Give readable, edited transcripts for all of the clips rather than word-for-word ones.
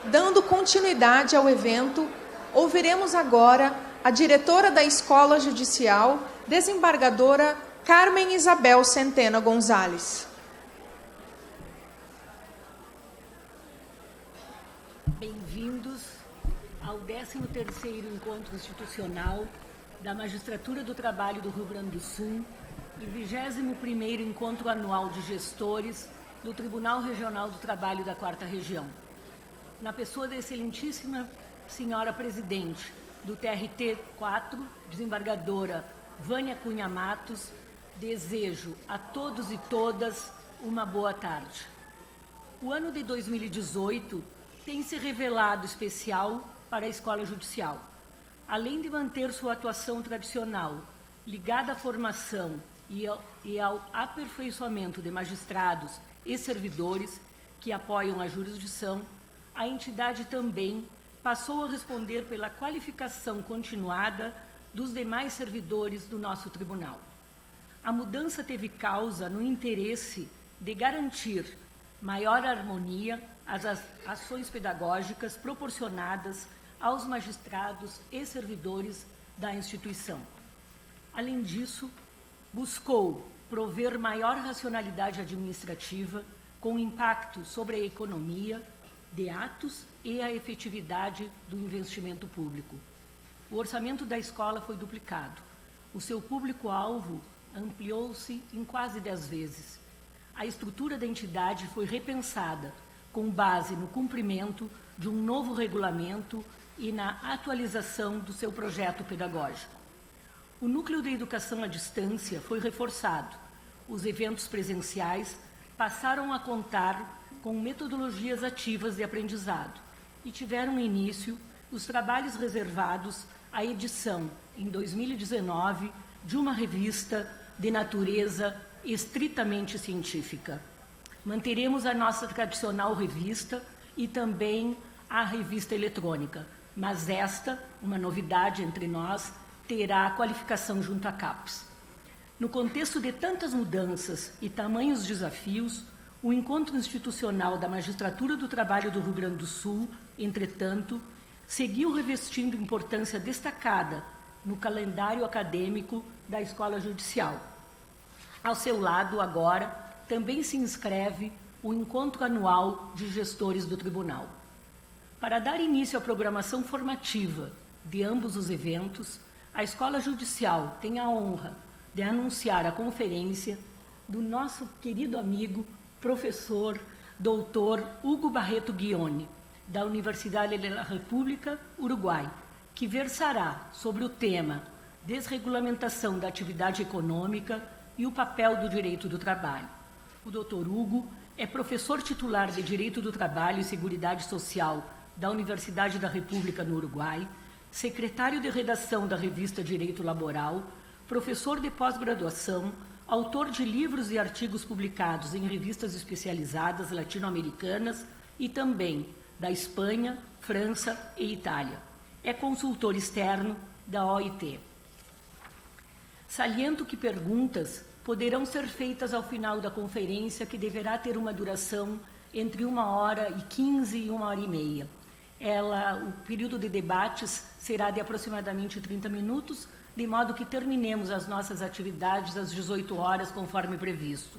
Dando continuidade ao evento, ouviremos agora a diretora da Escola Judicial, desembargadora Carmen Isabel Centena Gonzalez. Bem-vindos ao 13º Encontro Institucional da Magistratura do Trabalho do Rio Grande do Sul e 21º Encontro Anual de Gestores do Tribunal Regional do Trabalho da 4ª Região. Na pessoa da excelentíssima senhora presidente do TRT 4, desembargadora Vânia Cunha Matos, desejo a todos e todas uma boa tarde. O ano de 2018 tem se revelado especial para a Escola Judicial. Além de manter sua atuação tradicional, ligada à formação e ao aperfeiçoamento de magistrados e servidores que apoiam a jurisdição, a entidade também passou a responder pela qualificação continuada dos demais servidores do nosso tribunal. A mudança teve causa no interesse de garantir maior harmonia às ações pedagógicas proporcionadas aos magistrados e servidores da instituição. Além disso, buscou prover maior racionalidade administrativa com impacto sobre a economia de atos e a efetividade do investimento público. O orçamento da escola foi duplicado. O seu público-alvo ampliou-se em quase 10 vezes. A estrutura da entidade foi repensada com base no cumprimento de um novo regulamento e na atualização do seu projeto pedagógico. O núcleo de educação à distância foi reforçado. Os eventos presenciais passaram a contar com metodologias ativas de aprendizado e tiveram início os trabalhos reservados à edição, em 2019, de uma revista de natureza estritamente científica. Manteremos a nossa tradicional revista e também a revista eletrônica, mas esta, uma novidade entre nós, terá a qualificação junto à CAPES. No contexto de tantas mudanças e tamanhos desafios, o Encontro Institucional da Magistratura do Trabalho do Rio Grande do Sul, entretanto, seguiu revestindo importância destacada no calendário acadêmico da Escola Judicial. Ao seu lado, agora, também se inscreve o Encontro Anual de Gestores do Tribunal. Para dar início à programação formativa de ambos os eventos, a Escola Judicial tem a honra de anunciar a conferência do nosso querido amigo, professor, doutor Hugo Barreto Ghioni, da Universidade da República Uruguai, que versará sobre o tema Desregulamentação da atividade econômica e o papel do direito do trabalho. O doutor Hugo é professor titular de Direito do Trabalho e Seguridade Social da Universidade da República no Uruguai, secretário de redação da revista Direito Laboral, professor de pós-graduação, autor de livros e artigos publicados em revistas especializadas latino-americanas e também da Espanha, França e Itália. É consultor externo da OIT. Saliento que perguntas poderão ser feitas ao final da conferência, que deverá ter uma duração entre 1h15 e 1h30. O período de debates será de aproximadamente 30 minutos, de modo que terminemos as nossas atividades às 18 horas, conforme previsto.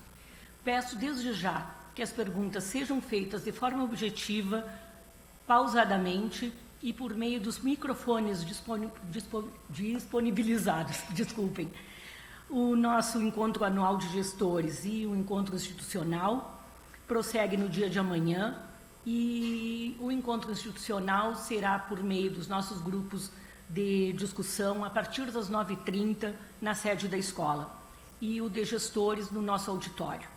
Peço desde já que as perguntas sejam feitas de forma objetiva, pausadamente e por meio dos microfones disponibilizados. Desculpem. O nosso encontro anual de gestores e o encontro institucional prossegue no dia de amanhã e o encontro institucional será por meio dos nossos grupos de discussão a partir das 9h30 na sede da escola e o de gestores no nosso auditório.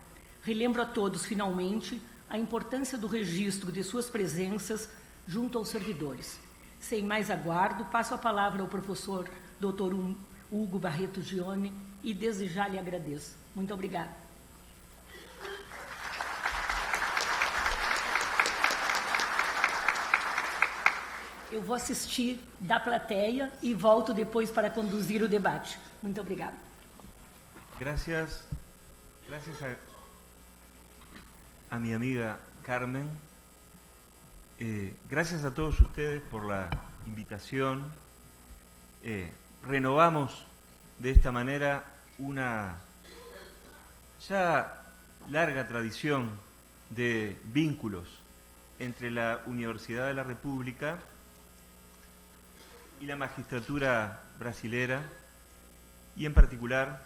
Relembro a todos, finalmente, a importância do registro de suas presenças junto aos servidores. Sem mais aguardo, passo a palavra ao professor Dr. Hugo Barreto Ghioni e desde já lhe agradeço. Muito obrigada. Eu vou assistir da plateia e volto depois para conduzir o debate. Muito obrigada. Gracias a mi amiga Carmen Gracias a todos ustedes por la invitación. Renovamos de esta manera una ya larga tradición de vínculos entre la Universidad de la República y la magistratura brasilera, y en particular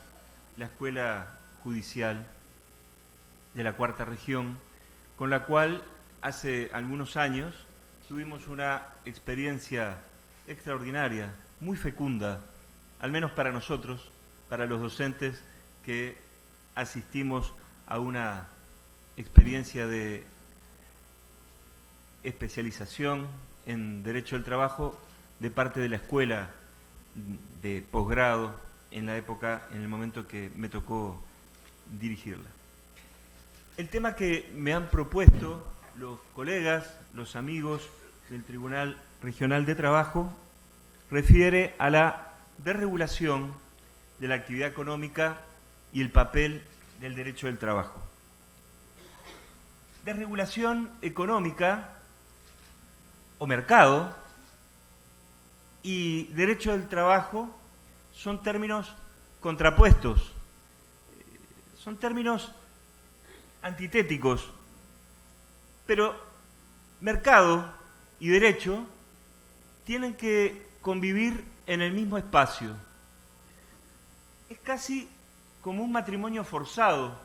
la Escuela Judicial de la Cuarta Región, con la cual hace algunos años tuvimos una experiencia extraordinaria, muy fecunda, al menos para nosotros, para los docentes que asistimos a una experiencia de especialización en Derecho del Trabajo de parte de la Escuela de Posgrado en el momento que me tocó dirigirla. El tema que me han propuesto los colegas, los amigos del Tribunal Regional de Trabajo, refiere a la desregulación de la actividad económica y el papel del derecho del trabajo. Desregulación económica o mercado y derecho del trabajo son términos contrapuestos, son términos antitéticos, pero mercado y derecho tienen que convivir en el mismo espacio. Es casi como un matrimonio forzado,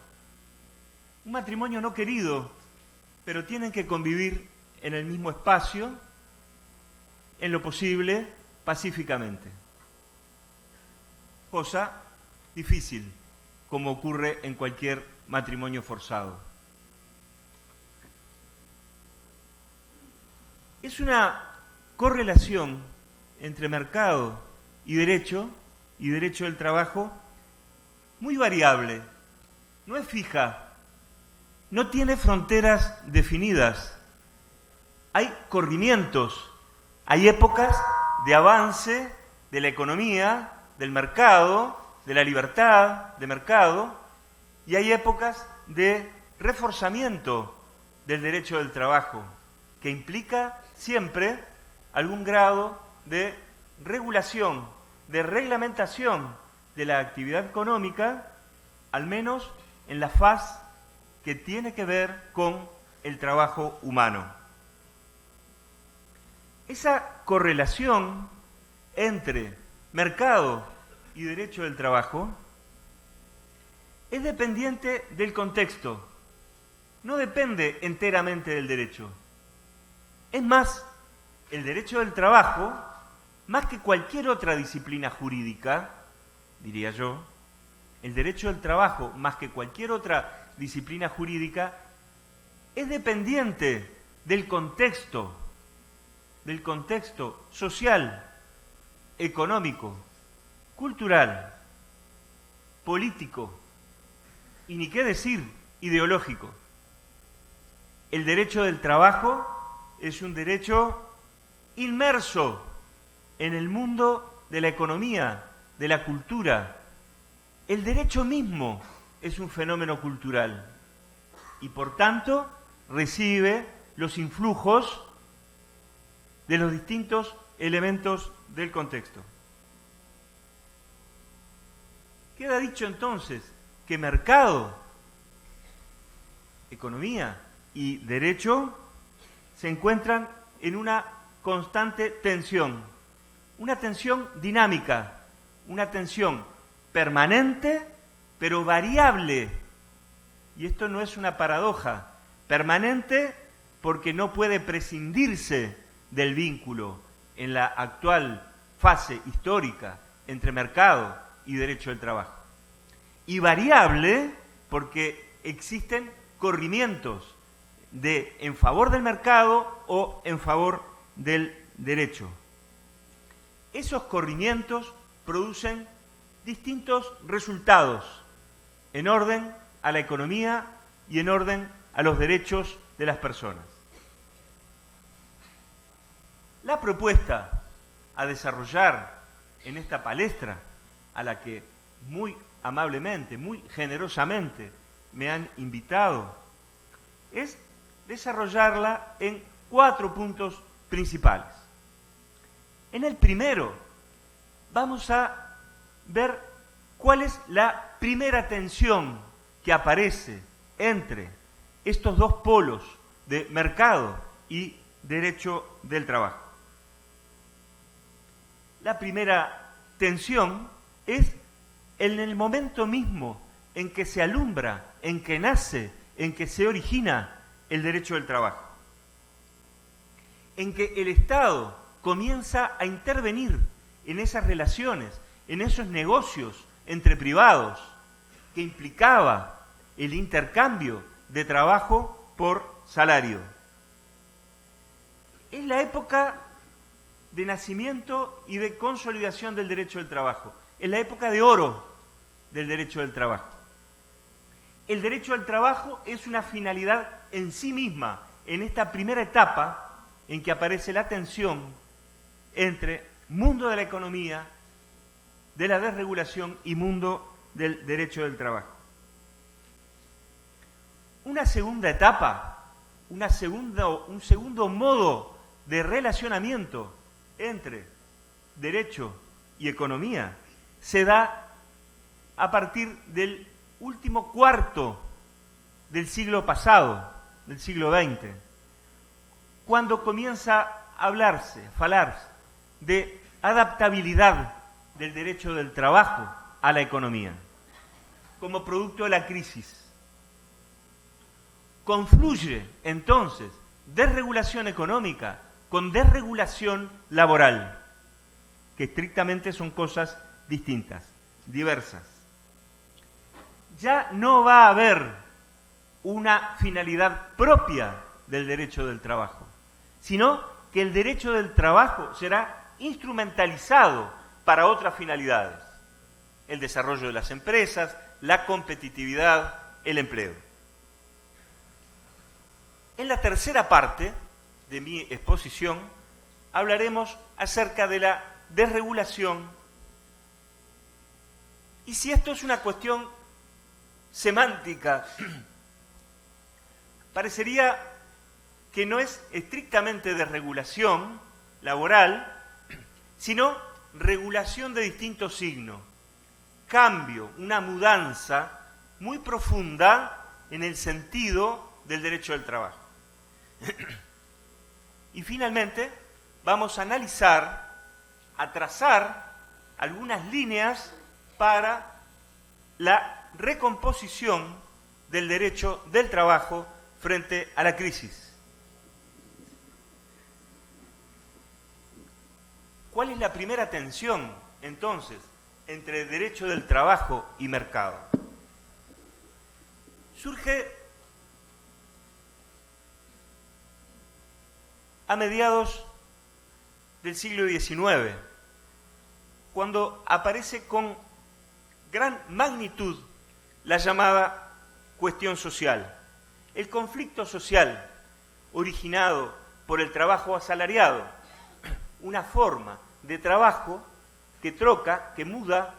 un matrimonio no querido, pero tienen que convivir en el mismo espacio, en lo posible, pacíficamente. Cosa difícil, como ocurre en cualquier matrimonio forzado. Es una correlación entre mercado y derecho del trabajo muy variable, no es fija, no tiene fronteras definidas. Hay corrimientos, hay épocas de avance de la economía, del mercado, de la libertad de mercado, y hay épocas de reforzamiento del derecho del trabajo, que implica siempre algún grado de regulación, de reglamentación de la actividad económica, al menos en la faz que tiene que ver con el trabajo humano. Esa correlación entre mercado y derecho del trabajo es dependiente del contexto, no depende enteramente del derecho. Es más, el derecho del trabajo, más que cualquier otra disciplina jurídica, diría yo, el derecho del trabajo, más que cualquier otra disciplina jurídica, es dependiente del contexto social, económico, cultural, político y ni qué decir, ideológico. El derecho del trabajo es un derecho inmerso en el mundo de la economía, de la cultura. El derecho mismo es un fenómeno cultural y por tanto recibe los influjos de los distintos elementos del contexto. Queda dicho entonces que mercado, economía y derecho se encuentran en una constante tensión, una tensión dinámica, una tensión permanente pero variable. Y esto no es una paradoja, permanente porque no puede prescindirse del vínculo en la actual fase histórica entre mercado y derecho del trabajo. Y variable porque existen corrimientos en favor del mercado o en favor del derecho. Esos corrimientos producen distintos resultados en orden a la economía y en orden a los derechos de las personas. La propuesta a desarrollar en esta palestra, a la que muy amablemente, muy generosamente me han invitado, es desarrollarla en 4 puntos principales. En el primero vamos a ver cuál es la primera tensión que aparece entre estos dos polos de mercado y derecho del trabajo. La primera tensión es en el momento mismo en que se alumbra, en que nace, en que se origina el derecho del trabajo, en que el Estado comienza a intervenir en esas relaciones, en esos negocios entre privados, que implicaba el intercambio de trabajo por salario. Es la época de nacimiento y de consolidación del derecho del trabajo. Es la época de oro del derecho del trabajo. El derecho del trabajo es una finalidad en sí misma, en esta primera etapa en que aparece la tensión entre mundo de la economía, de la desregulación y mundo del derecho del trabajo. Una segunda etapa, un segundo modo de relacionamiento entre derecho y economía se da a partir del último cuarto del siglo pasado, del siglo XX, cuando comienza a hablarse, falarse de adaptabilidad del derecho del trabajo a la economía, como producto de la crisis. Confluye entonces desregulación económica con desregulación laboral, que estrictamente son cosas distintas, diversas. Ya no va a haber una finalidad propia del derecho del trabajo, sino que el derecho del trabajo será instrumentalizado para otras finalidades: el desarrollo de las empresas, la competitividad, el empleo. En la tercera parte de mi exposición hablaremos acerca de la desregulación y si esto es una cuestión semántica, parecería que no es estrictamente desregulación laboral, sino regulación de distinto signo, cambio, una mudanza muy profunda en el sentido del derecho del trabajo. Y finalmente vamos a analizar, a trazar algunas líneas para la recomposición del derecho del trabajo frente a la crisis. ¿Cuál es la primera tensión, entonces, entre derecho del trabajo y mercado? Surge a mediados del siglo XIX, cuando aparece con gran magnitud la llamada cuestión social, el conflicto social originado por el trabajo asalariado, una forma de trabajo que troca, que muda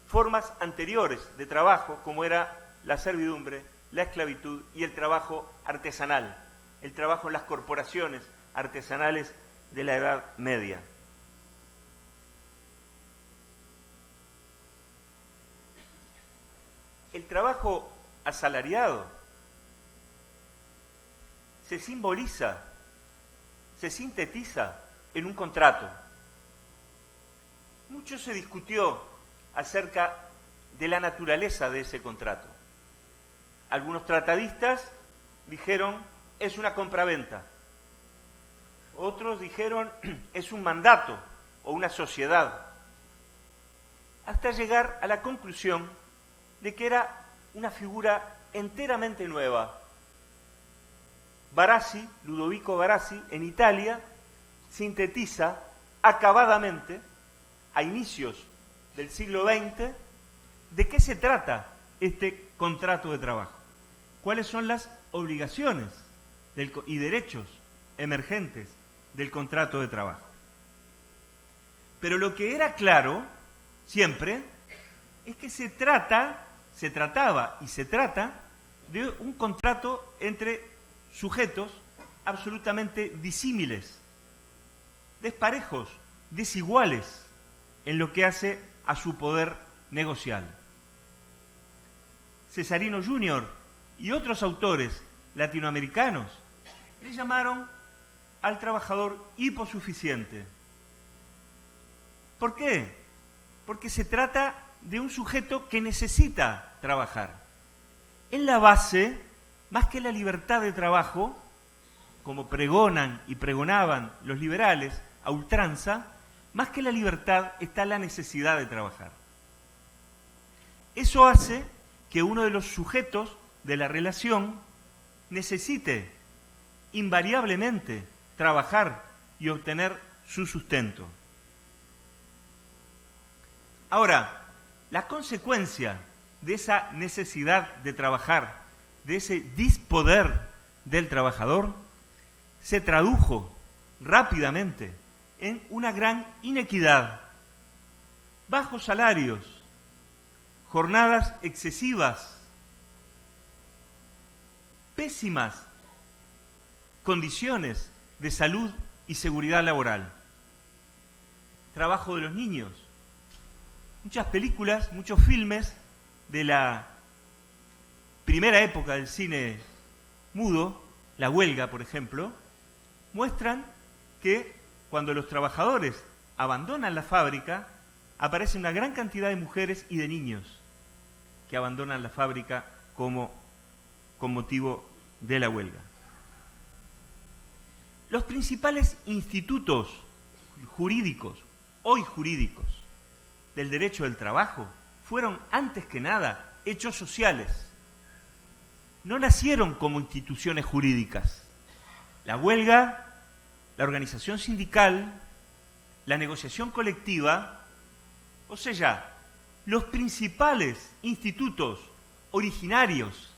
formas anteriores de trabajo, como era la servidumbre, la esclavitud y el trabajo artesanal, el trabajo en las corporaciones artesanales de la Edad Media. El trabajo asalariado se simboliza, se sintetiza en un contrato. Mucho se discutió acerca de la naturaleza de ese contrato. Algunos tratadistas dijeron es una compraventa. Otros dijeron es un mandato o una sociedad. Hasta llegar a la conclusión de que era una figura enteramente nueva. Barassi, Ludovico Barassi, en Italia, sintetiza acabadamente, a inicios del siglo XX, de qué se trata este contrato de trabajo. ¿Cuáles son las obligaciones y derechos emergentes del contrato de trabajo? Pero lo que era claro, siempre, es que se trataba y se trata de un contrato entre sujetos absolutamente disímiles, desparejos, desiguales en lo que hace a su poder negocial. Cesarino Jr. y otros autores latinoamericanos le llamaron al trabajador hiposuficiente. ¿Por qué? Porque se trata de un sujeto que necesita trabajar. En la base, más que la libertad de trabajo, como pregonan y pregonaban los liberales a ultranza, más que la libertad está la necesidad de trabajar. Eso hace que uno de los sujetos de la relación necesite invariablemente trabajar y obtener su sustento. Ahora, la consecuencia de esa necesidad de trabajar, de ese dispoder del trabajador, se tradujo rápidamente en una gran inequidad, bajos salarios, jornadas excesivas, pésimas condiciones de salud y seguridad laboral, trabajo de los niños. Muchas películas, muchos filmes de la primera época del cine mudo, La Huelga, por ejemplo, muestran que cuando los trabajadores abandonan la fábrica, aparece una gran cantidad de mujeres y de niños que abandonan la fábrica con motivo de la huelga. Los principales institutos jurídicos, hoy jurídicos, del derecho del trabajo, fueron antes que nada hechos sociales. No nacieron como instituciones jurídicas. La huelga, la organización sindical, la negociación colectiva, o sea, los principales institutos originarios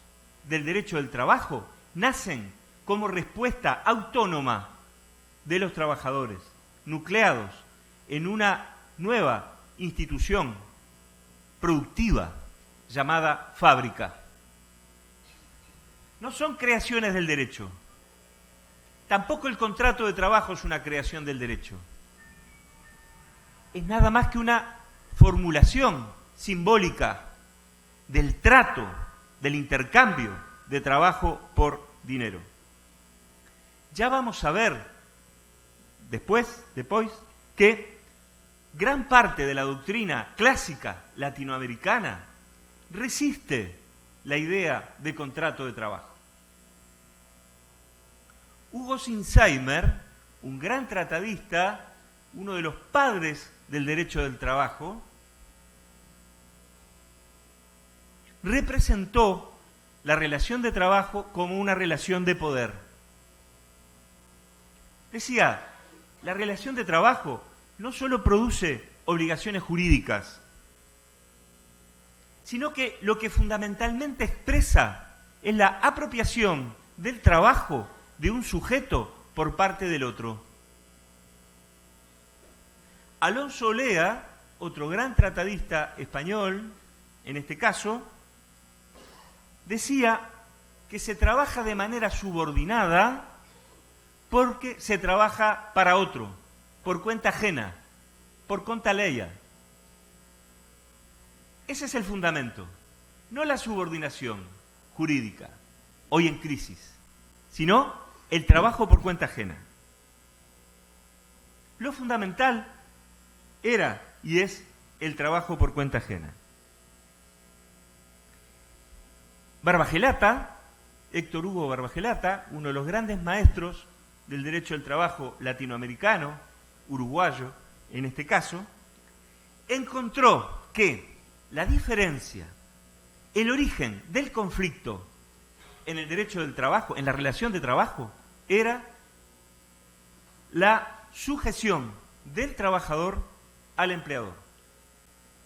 del derecho del trabajo nacen como respuesta autónoma de los trabajadores, nucleados en una nueva institución productiva llamada fábrica. No son creaciones del derecho. Tampoco el contrato de trabajo es una creación del derecho. Es nada más que una formulación simbólica del trato, del intercambio de trabajo por dinero. Ya vamos a ver después, que gran parte de la doctrina clásica latinoamericana resiste la idea de contrato de trabajo. Hugo Sinsheimer, un gran tratadista, uno de los padres del derecho del trabajo, representó la relación de trabajo como una relación de poder. Decía, la relación de trabajo no solo produce obligaciones jurídicas, sino que lo que fundamentalmente expresa es la apropiación del trabajo de un sujeto por parte del otro. Alonso Olea, otro gran tratadista español, en este caso, decía que se trabaja de manera subordinada porque se trabaja para otro, por cuenta ajena, por conta leia. Ese es el fundamento, no la subordinación jurídica, hoy en crisis, sino el trabajo por cuenta ajena. Lo fundamental era y es el trabajo por cuenta ajena. Barbagelata, Héctor Hugo Barbagelata, uno de los grandes maestros del derecho del trabajo latinoamericano, uruguayo en este caso, encontró que la diferencia, el origen del conflicto en el derecho del trabajo, en la relación de trabajo, era la sujeción del trabajador al empleador.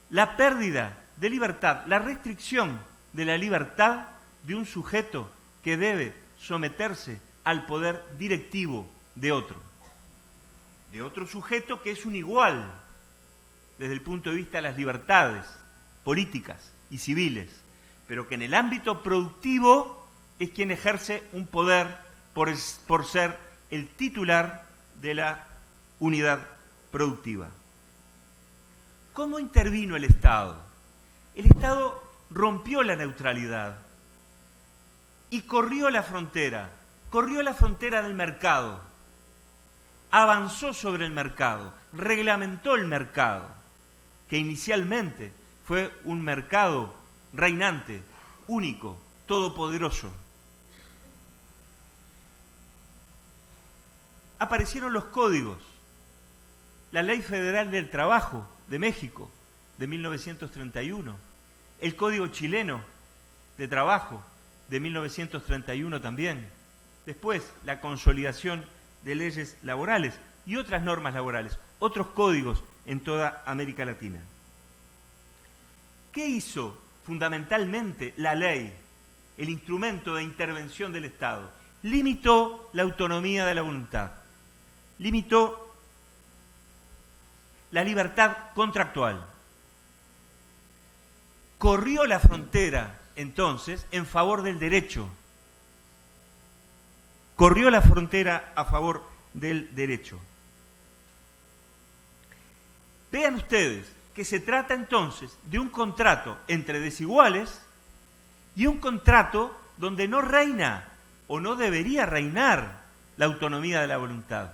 La pérdida de libertad, la restricción de la libertad de un sujeto que debe someterse al poder directivo de otro sujeto que es un igual desde el punto de vista de las libertades políticas y civiles, pero que en el ámbito productivo es quien ejerce un poder por ser el titular de la unidad productiva. ¿Cómo intervino el Estado? El Estado rompió la neutralidad y corrió la frontera del mercado, avanzó sobre el mercado, reglamentó el mercado, que inicialmente fue un mercado reinante, único, todopoderoso. Aparecieron los códigos, la Ley Federal del Trabajo de México de 1931, el Código Chileno de Trabajo de 1931 también, después la consolidación de leyes laborales y otras normas laborales, otros códigos en toda América Latina. ¿Qué hizo fundamentalmente la ley, el instrumento de intervención del Estado? Limitó la autonomía de la voluntad, limitó la libertad contractual, corrió la frontera entonces en favor del derecho, corrió la frontera a favor del derecho. Vean ustedes que se trata entonces de un contrato entre desiguales y un contrato donde no reina o no debería reinar la autonomía de la voluntad.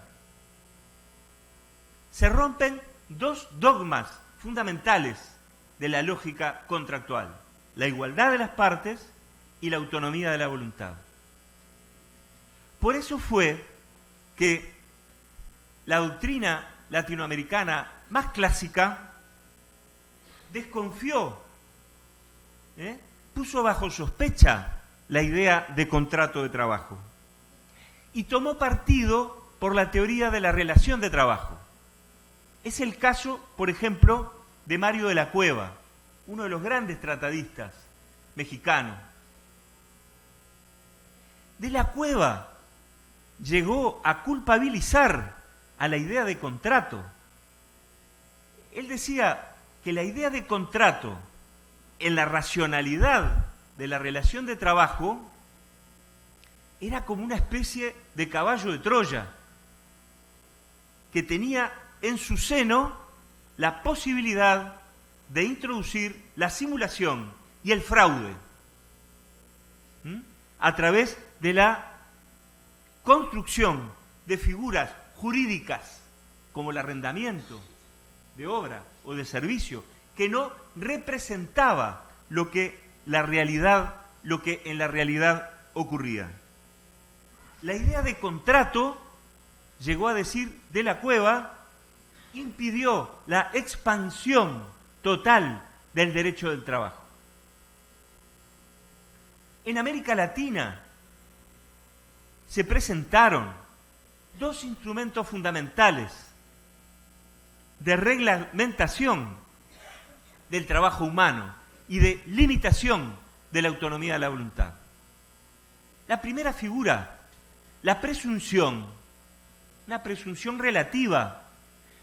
Se rompen dos dogmas fundamentales de la lógica contractual: la igualdad de las partes y la autonomía de la voluntad. Por eso fue que la doctrina latinoamericana más clásica desconfió, puso bajo sospecha la idea de contrato de trabajo y tomó partido por la teoría de la relación de trabajo. Es el caso, por ejemplo, de Mario de la Cueva, uno de los grandes tratadistas mexicanos. De la Cueva llegó a culpabilizar a la idea de contrato. Él decía que la idea de contrato en la racionalidad de la relación de trabajo era como una especie de caballo de Troya, que tenía en su seno la posibilidad de introducir la simulación y el fraude a través de la construcción de figuras jurídicas como el arrendamiento de obra o de servicio, que no representaba lo que en la realidad ocurría. La idea de contrato, llegó a decir de la Cueva, impidió la expansión total del derecho del trabajo. En América Latina se presentaron dos instrumentos fundamentales de reglamentación del trabajo humano y de limitación de la autonomía de la voluntad. La primera figura, la presunción, una presunción relativa,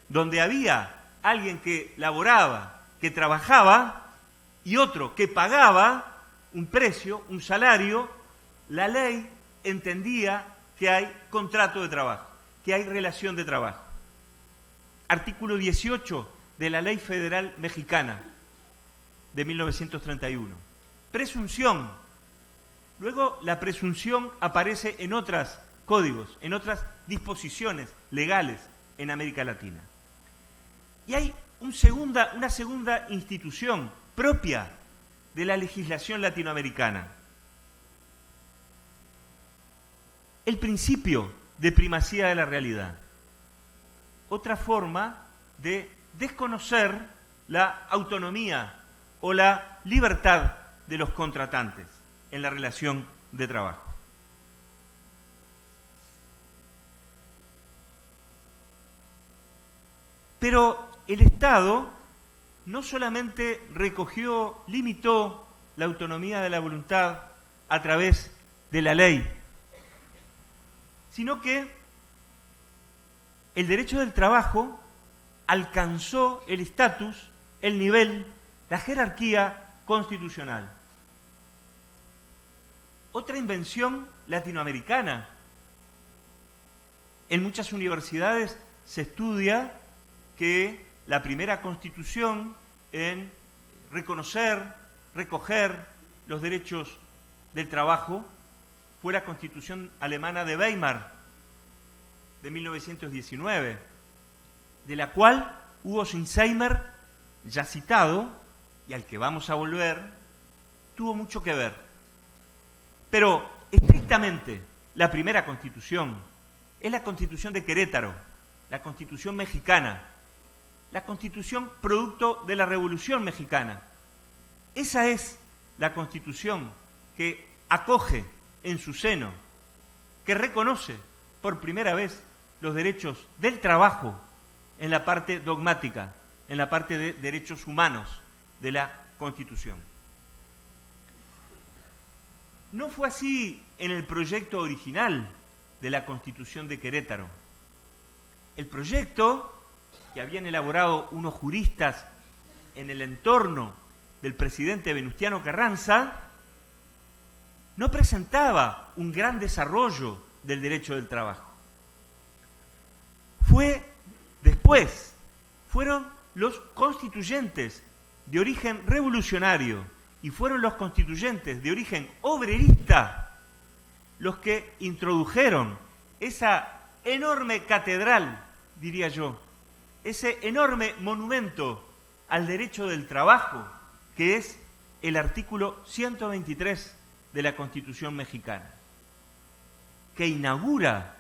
donde había alguien que laboraba, que trabajaba, y otro que pagaba un precio, un salario. La ley entendía que hay contrato de trabajo, que hay relación de trabajo. Artículo 18 de la Ley Federal Mexicana de 1931. Presunción. Luego la presunción aparece en otros códigos, en otras disposiciones legales en América Latina. Y hay una segunda institución propia de la legislación latinoamericana. El principio de primacía de la realidad. Otra forma de desconocer la autonomía o la libertad de los contratantes en la relación de trabajo. Pero el Estado no solamente limitó la autonomía de la voluntad a través de la ley, sino que el derecho del trabajo alcanzó el estatus, el nivel, la jerarquía constitucional. Otra invención latinoamericana En muchas universidades se estudia que la primera constitución en reconocer, recoger los derechos del trabajo fue la Constitución alemana de Weimar de 1919, de la cual Hugo Sinsheimer, ya citado, y al que vamos a volver, tuvo mucho que ver. Pero estrictamente la primera constitución es la Constitución de Querétaro, la Constitución mexicana, la Constitución producto de la Revolución Mexicana. Esa es la Constitución que acoge en su seno, que reconoce por primera vez los derechos del trabajo en la parte dogmática, en la parte de derechos humanos de la Constitución. No fue así en el proyecto original de la Constitución de Querétaro. El proyecto, que habían elaborado unos juristas en el entorno del presidente Venustiano Carranza, no presentaba un gran desarrollo del derecho del trabajo. Fueron los constituyentes de origen revolucionario y fueron los constituyentes de origen obrerista los que introdujeron esa enorme catedral, diría yo, ese enorme monumento al derecho del trabajo, que es el artículo 123 de la Constitución mexicana, que inaugura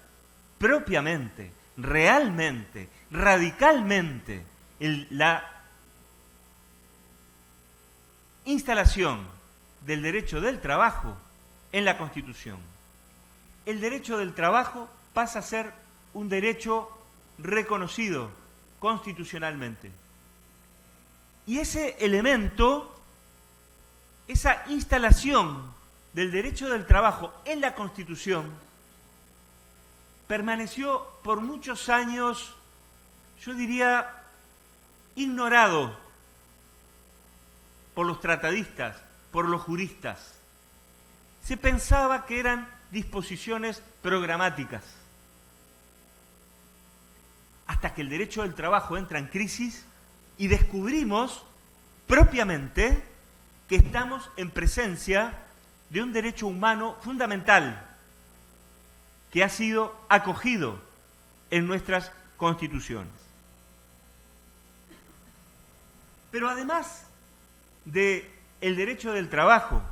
propiamente, realmente, radicalmente la instalación del derecho del trabajo en la Constitución. El derecho del trabajo pasa a ser un derecho reconocido constitucionalmente. Y ese elemento, esa instalación del derecho del trabajo en la Constitución, permaneció por muchos años, yo diría, ignorado por los tratadistas, por los juristas. Se pensaba que eran disposiciones programáticas. Hasta que el derecho del trabajo entra en crisis y descubrimos propiamente que estamos en presencia de un derecho humano fundamental que ha sido acogido en nuestras constituciones. Pero además del derecho del trabajo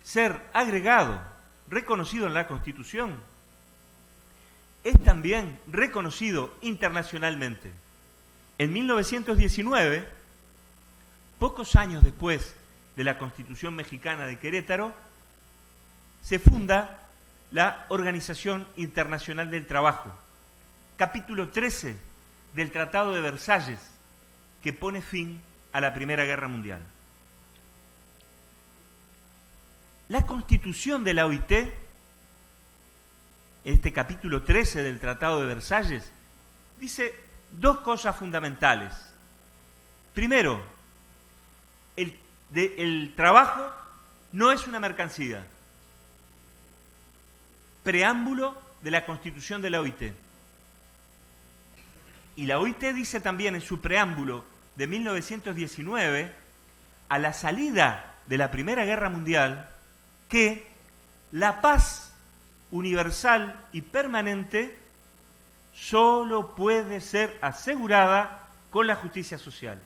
ser agregado, reconocido en la Constitución, es también reconocido internacionalmente. En 1919, pocos años después de la Constitución mexicana de Querétaro, se funda la Organización Internacional del Trabajo, capítulo 13 del Tratado de Versalles, que pone fin a la Primera Guerra Mundial. La Constitución de la OIT, este capítulo 13 del Tratado de Versalles, dice dos cosas fundamentales. Primero, el trabajo no es una mercancía. Preámbulo de la Constitución de la OIT. Y la OIT dice también en su preámbulo de 1919, a la salida de la Primera Guerra Mundial, que la paz universal y permanente solo puede ser asegurada con la justicia social.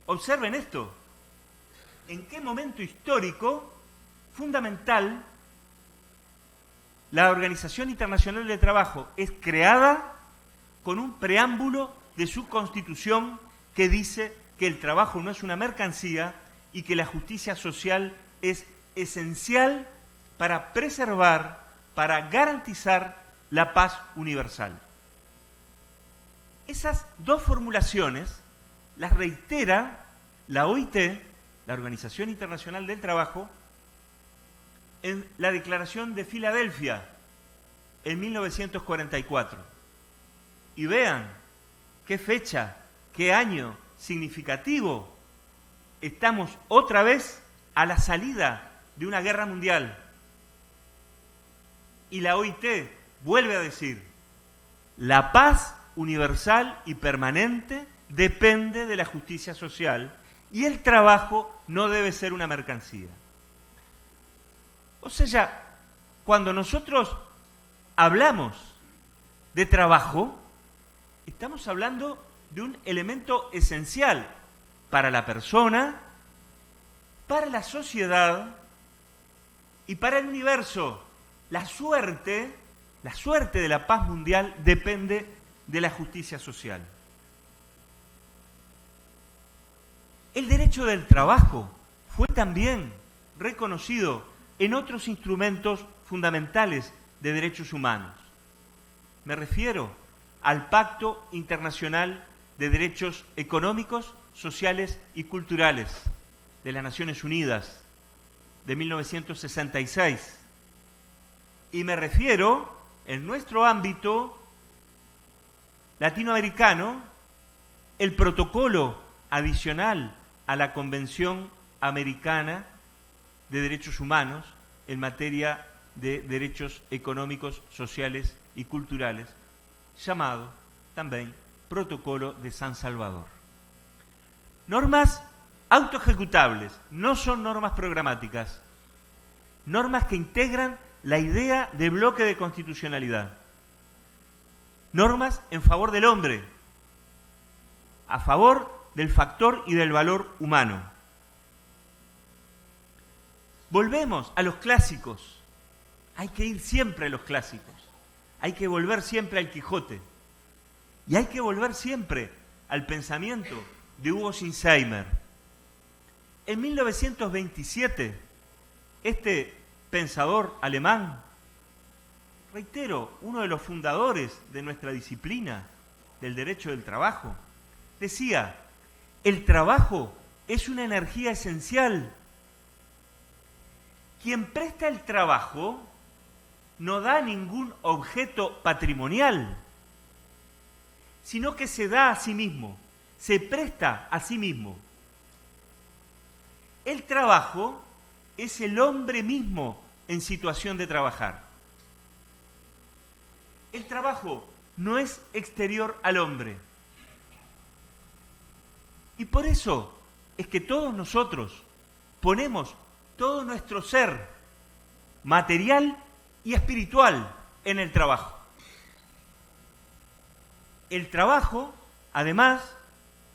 Observen esto. ¿En qué momento histórico fundamental la Organización Internacional del Trabajo es creada con un preámbulo de su Constitución que dice que el trabajo no es una mercancía y que la justicia social es esencial para preservar, para garantizar la paz universal? Esas dos formulaciones las reitera la OIT, la Organización Internacional del Trabajo, en la Declaración de Filadelfia en 1944. Y vean qué fecha, qué año significativo. Estamos otra vez a la salida de una guerra mundial. Y la OIT vuelve a decir, la paz universal y permanente depende de la justicia social y el trabajo no debe ser una mercancía. O sea, cuando nosotros hablamos de trabajo, estamos hablando de un elemento esencial para la persona, para la sociedad y para el universo. La suerte de la paz mundial depende de la justicia social. El derecho del trabajo fue también reconocido en otros instrumentos fundamentales de derechos humanos. Me refiero al Pacto Internacional de Derechos Económicos, Sociales y Culturales de las Naciones Unidas de 1966. Y me refiero, en nuestro ámbito latinoamericano, el protocolo adicional a la Convención Americana de Derechos Humanos en materia de derechos económicos, sociales y culturales, llamado también Protocolo de San Salvador. Normas autoejecutables, no son normas programáticas, normas que integran la idea de bloque de constitucionalidad, normas en favor del hombre, a favor del factor y del valor humano. Volvemos a los clásicos, hay que ir siempre a los clásicos, hay que volver siempre al Quijote y hay que volver siempre al pensamiento de Hugo Sinsheimer. En 1927, este pensador alemán, reitero, uno de los fundadores de nuestra disciplina del derecho del trabajo, decía, el trabajo es una energía esencial. Quien presta el trabajo no da ningún objeto patrimonial, sino que se da a sí mismo, se presta a sí mismo. El trabajo es el hombre mismo en situación de trabajar. El trabajo no es exterior al hombre. Y por eso es que todos nosotros ponemos todo nuestro ser material y espiritual en el trabajo. El trabajo, además,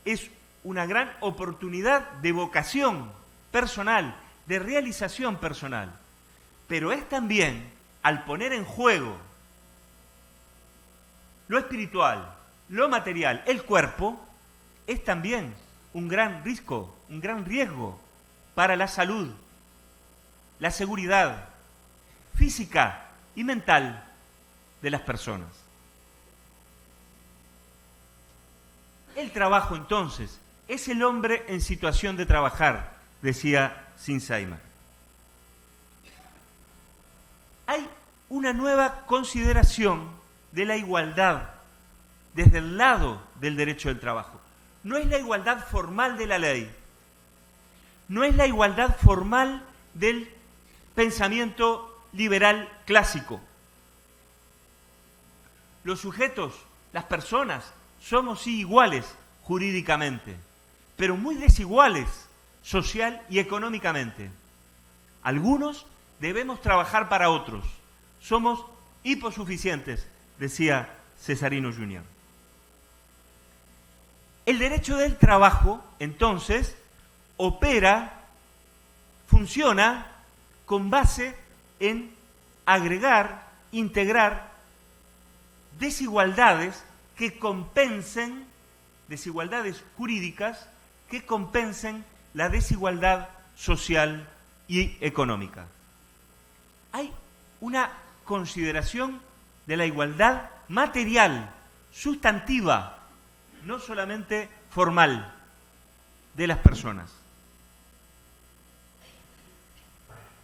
es una gran oportunidad de vocación personal, de realización personal, pero es también, al poner en juego lo espiritual, lo material, el cuerpo, es también un gran riesgo para la salud, la seguridad física y mental de las personas. El trabajo, entonces, es el hombre en situación de trabajar, decía Sinsheimer. Hay una nueva consideración de la igualdad desde el lado del derecho del trabajo. No es la igualdad formal de la ley, no es la igualdad formal del pensamiento liberal clásico. Los sujetos, las personas, somos sí iguales jurídicamente, pero muy desiguales social y económicamente. Algunos debemos trabajar para otros. Somos hiposuficientes, decía Cesarino Jr. El derecho del trabajo, entonces, funciona con base en agregar, integrar desigualdades que compensen, desigualdades jurídicas que compensen la desigualdad social y económica. Hay una consideración de la igualdad material, sustantiva, no solamente formal, de las personas.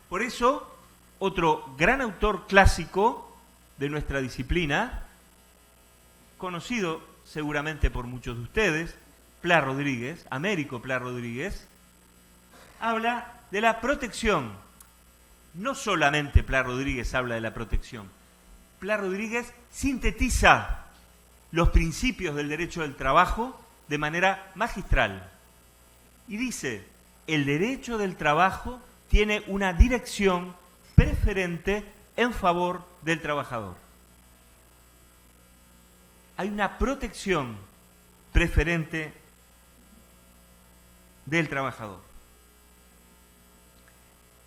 Por eso, otro gran autor clásico de nuestra disciplina, conocido seguramente por muchos de ustedes, Pla Rodríguez, Américo Pla Rodríguez, habla de la protección no solamente Pla Rodríguez habla de la protección. Pla Rodríguez sintetiza los principios del derecho del trabajo de manera magistral. Y dice, el derecho del trabajo tiene una dirección preferente en favor del trabajador. Hay una protección preferente del trabajador.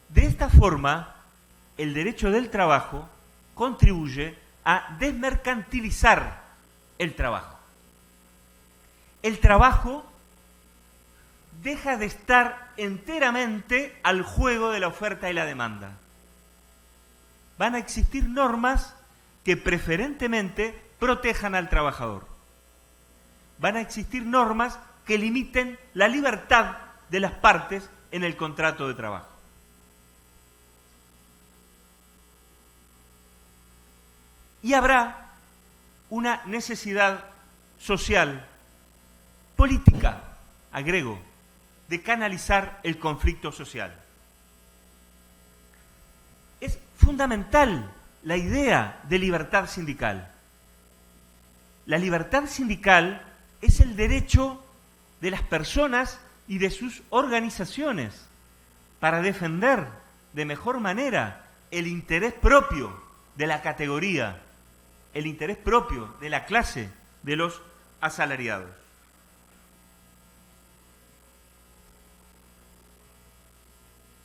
De esta forma, el derecho del trabajo contribuye a desmercantilizar el trabajo. El trabajo deja de estar enteramente al juego de la oferta y la demanda. Van a existir normas que preferentemente protejan al trabajador. Van a existir normas que limiten la libertad de las partes en el contrato de trabajo. Y habrá una necesidad social, política, agrego, de canalizar el conflicto social. Es fundamental la idea de libertad sindical. La libertad sindical es el derecho de las personas y de sus organizaciones para defender de mejor manera el interés propio de la categoría, el interés propio de la clase de los asalariados.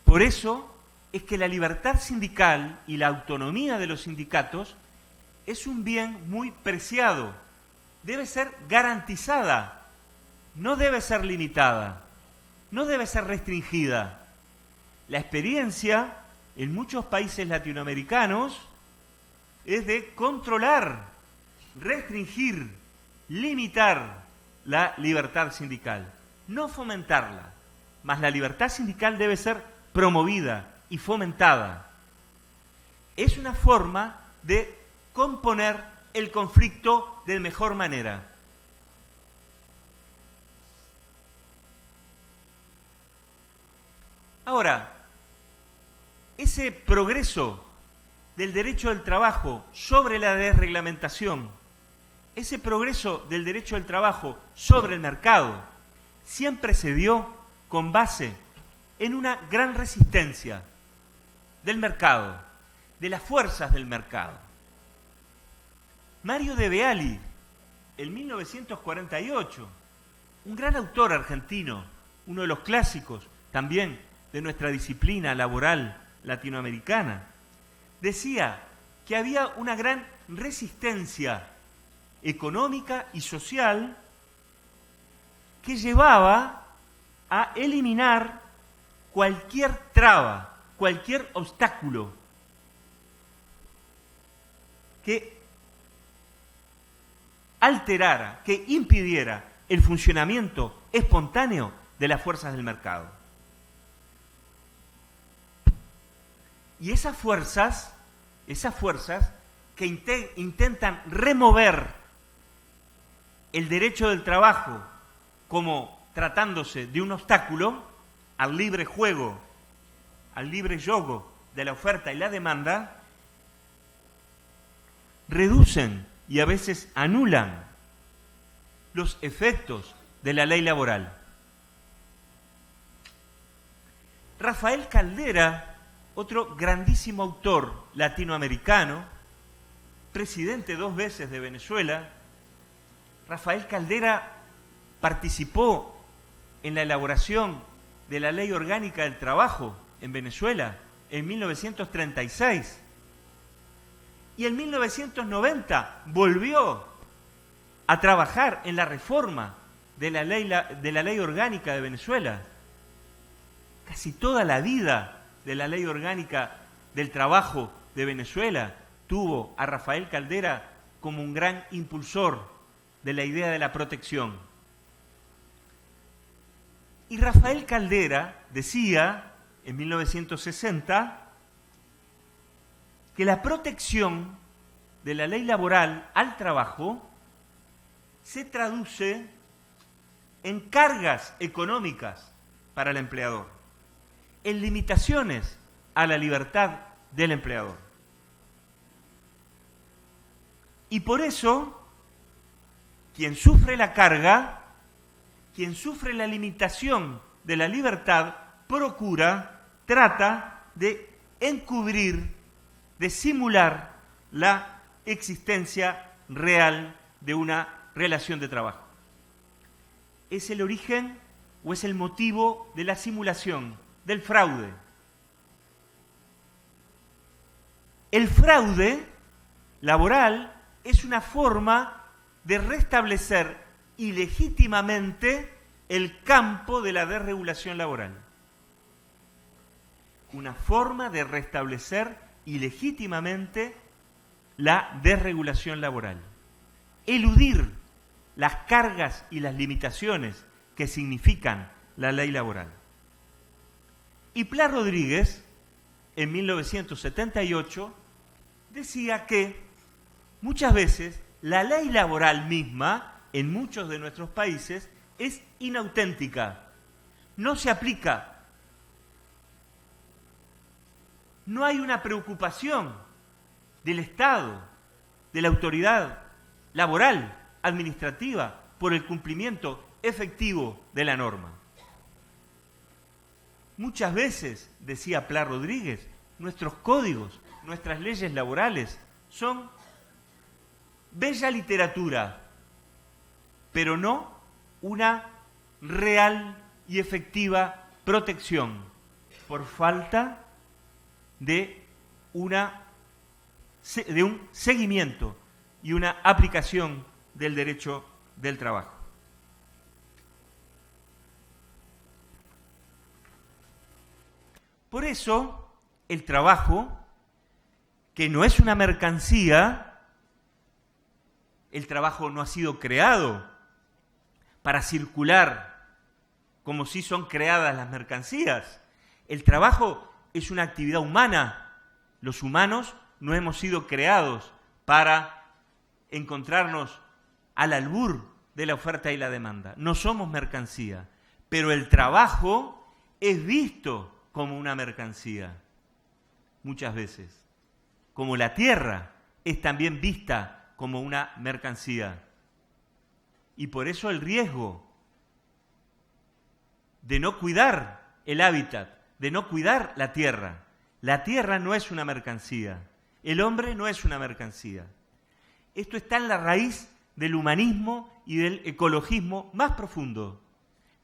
Por eso es que la libertad sindical y la autonomía de los sindicatos es un bien muy preciado. Debe ser garantizada, no debe ser limitada, no debe ser restringida. La experiencia en muchos países latinoamericanos es de controlar, restringir, limitar la libertad sindical, no fomentarla, mas la libertad sindical debe ser promovida y fomentada. Es una forma de componer el conflicto de mejor manera. Ahora, ese progreso del derecho del trabajo sobre la desreglamentación, ese progreso del derecho del trabajo sobre el mercado, siempre se dio con base en una gran resistencia del mercado, de las fuerzas del mercado. Mario de Beali, en 1948, un gran autor argentino, uno de los clásicos también de nuestra disciplina laboral latinoamericana, decía que había una gran resistencia económica y social que llevaba a eliminar cualquier traba, cualquier obstáculo que alterara, que impidiera el funcionamiento espontáneo de las fuerzas del mercado. Y esas fuerzas que intentan remover el derecho del trabajo como tratándose de un obstáculo al libre juego, al libre yogo de la oferta y la demanda, reducen y a veces anulan los efectos de la ley laboral. Rafael Caldera, otro grandísimo autor latinoamericano, presidente 2 veces de Venezuela, Rafael Caldera participó en la elaboración de la Ley Orgánica del Trabajo en Venezuela en 1936 y en 1990 volvió a trabajar en la reforma de la Ley Orgánica de Venezuela. Casi toda la vida de la Ley Orgánica del Trabajo de Venezuela tuvo a Rafael Caldera como un gran impulsor de la idea de la protección. Y Rafael Caldera decía en 1960 que la protección de la ley laboral al trabajo se traduce en cargas económicas para el empleador, en limitaciones a la libertad del empleador. Y por eso, quien sufre la carga, quien sufre la limitación de la libertad, trata de encubrir, de simular la existencia real de una relación de trabajo. Es el origen o es el motivo de la simulación, del fraude. El fraude laboral es una forma de restablecer ilegítimamente el campo de la desregulación laboral. Una forma de restablecer ilegítimamente la desregulación laboral. Eludir las cargas y las limitaciones que significan la ley laboral. Y Pla Rodríguez, en 1978, decía que muchas veces la ley laboral misma, en muchos de nuestros países, es inauténtica, no se aplica. No hay una preocupación del Estado, de la autoridad laboral, administrativa, por el cumplimiento efectivo de la norma. Muchas veces, decía Pla Rodríguez, nuestros códigos, nuestras leyes laborales son bella literatura, pero no una real y efectiva protección por falta de un seguimiento y una aplicación del derecho del trabajo. Por eso, el trabajo, que no es una mercancía, el trabajo no ha sido creado para circular como si son creadas las mercancías. El trabajo es una actividad humana. Los humanos no hemos sido creados para encontrarnos al albur de la oferta y la demanda. No somos mercancía, pero el trabajo es visto como una mercancía, muchas veces. Como la tierra es también vista como una mercancía. Y por eso el riesgo de no cuidar el hábitat, de no cuidar la tierra. La tierra no es una mercancía, el hombre no es una mercancía. Esto está en la raíz del humanismo y del ecologismo más profundo.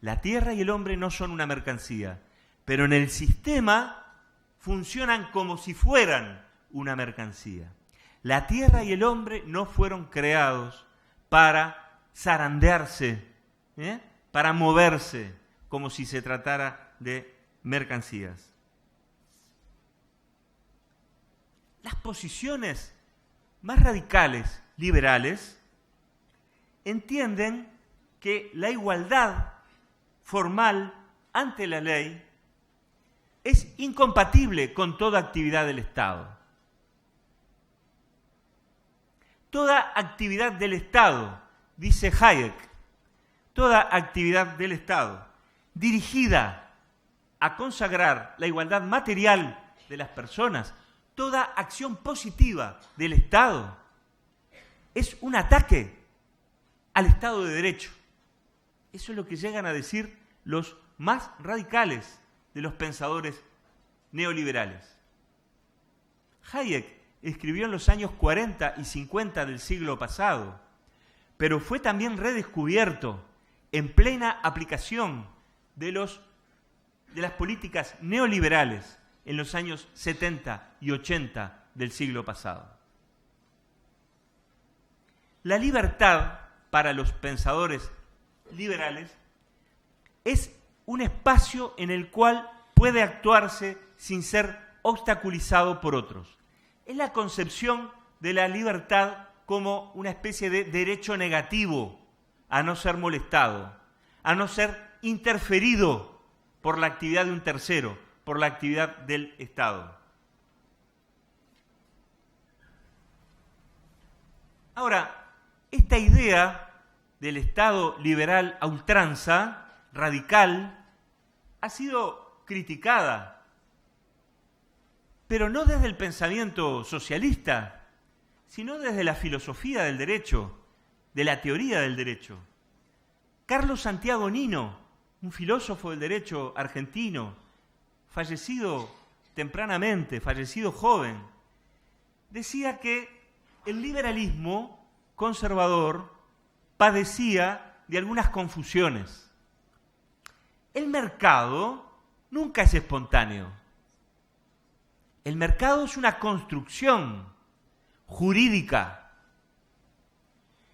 La tierra y el hombre no son una mercancía, pero en el sistema funcionan como si fueran una mercancía. La tierra y el hombre no fueron creados para zarandearse, para moverse, como si se tratara de mercancías. Las posiciones más radicales, liberales, entienden que la igualdad formal ante la ley es incompatible con toda actividad del Estado. Toda actividad del Estado, dice Hayek, toda actividad del Estado dirigida a consagrar la igualdad material de las personas, toda acción positiva del Estado es un ataque al Estado de Derecho. Eso es lo que llegan a decir los más radicales de los pensadores neoliberales. Hayek escribió en los años 40 y 50 del siglo pasado, pero fue también redescubierto en plena aplicación de las políticas neoliberales en los años 70 y 80 del siglo pasado. La libertad para los pensadores liberales es un espacio en el cual puede actuarse sin ser obstaculizado por otros. Es la concepción de la libertad como una especie de derecho negativo a no ser molestado, a no ser interferido por la actividad de un tercero, por la actividad del Estado. Ahora, esta idea del Estado liberal a ultranza, radical, ha sido criticada pero no desde el pensamiento socialista, sino desde la filosofía del derecho, de la teoría del derecho. Carlos Santiago Nino, un filósofo del derecho argentino, fallecido tempranamente, fallecido joven, decía que el liberalismo conservador padecía de algunas confusiones. El mercado nunca es espontáneo. El mercado es una construcción jurídica.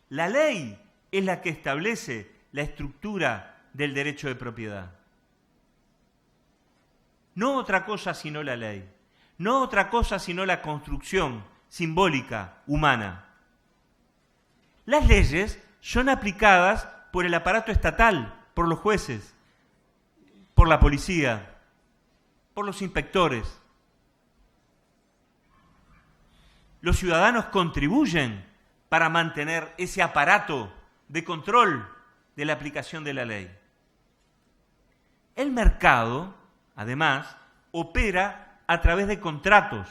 La ley es la que establece la estructura del derecho de propiedad. No otra cosa sino la ley. No otra cosa sino la construcción simbólica, humana. Las leyes son aplicadas por el aparato estatal, por los jueces, por la policía, por los inspectores. Los ciudadanos contribuyen para mantener ese aparato de control de la aplicación de la ley. El mercado, además, opera a través de contratos.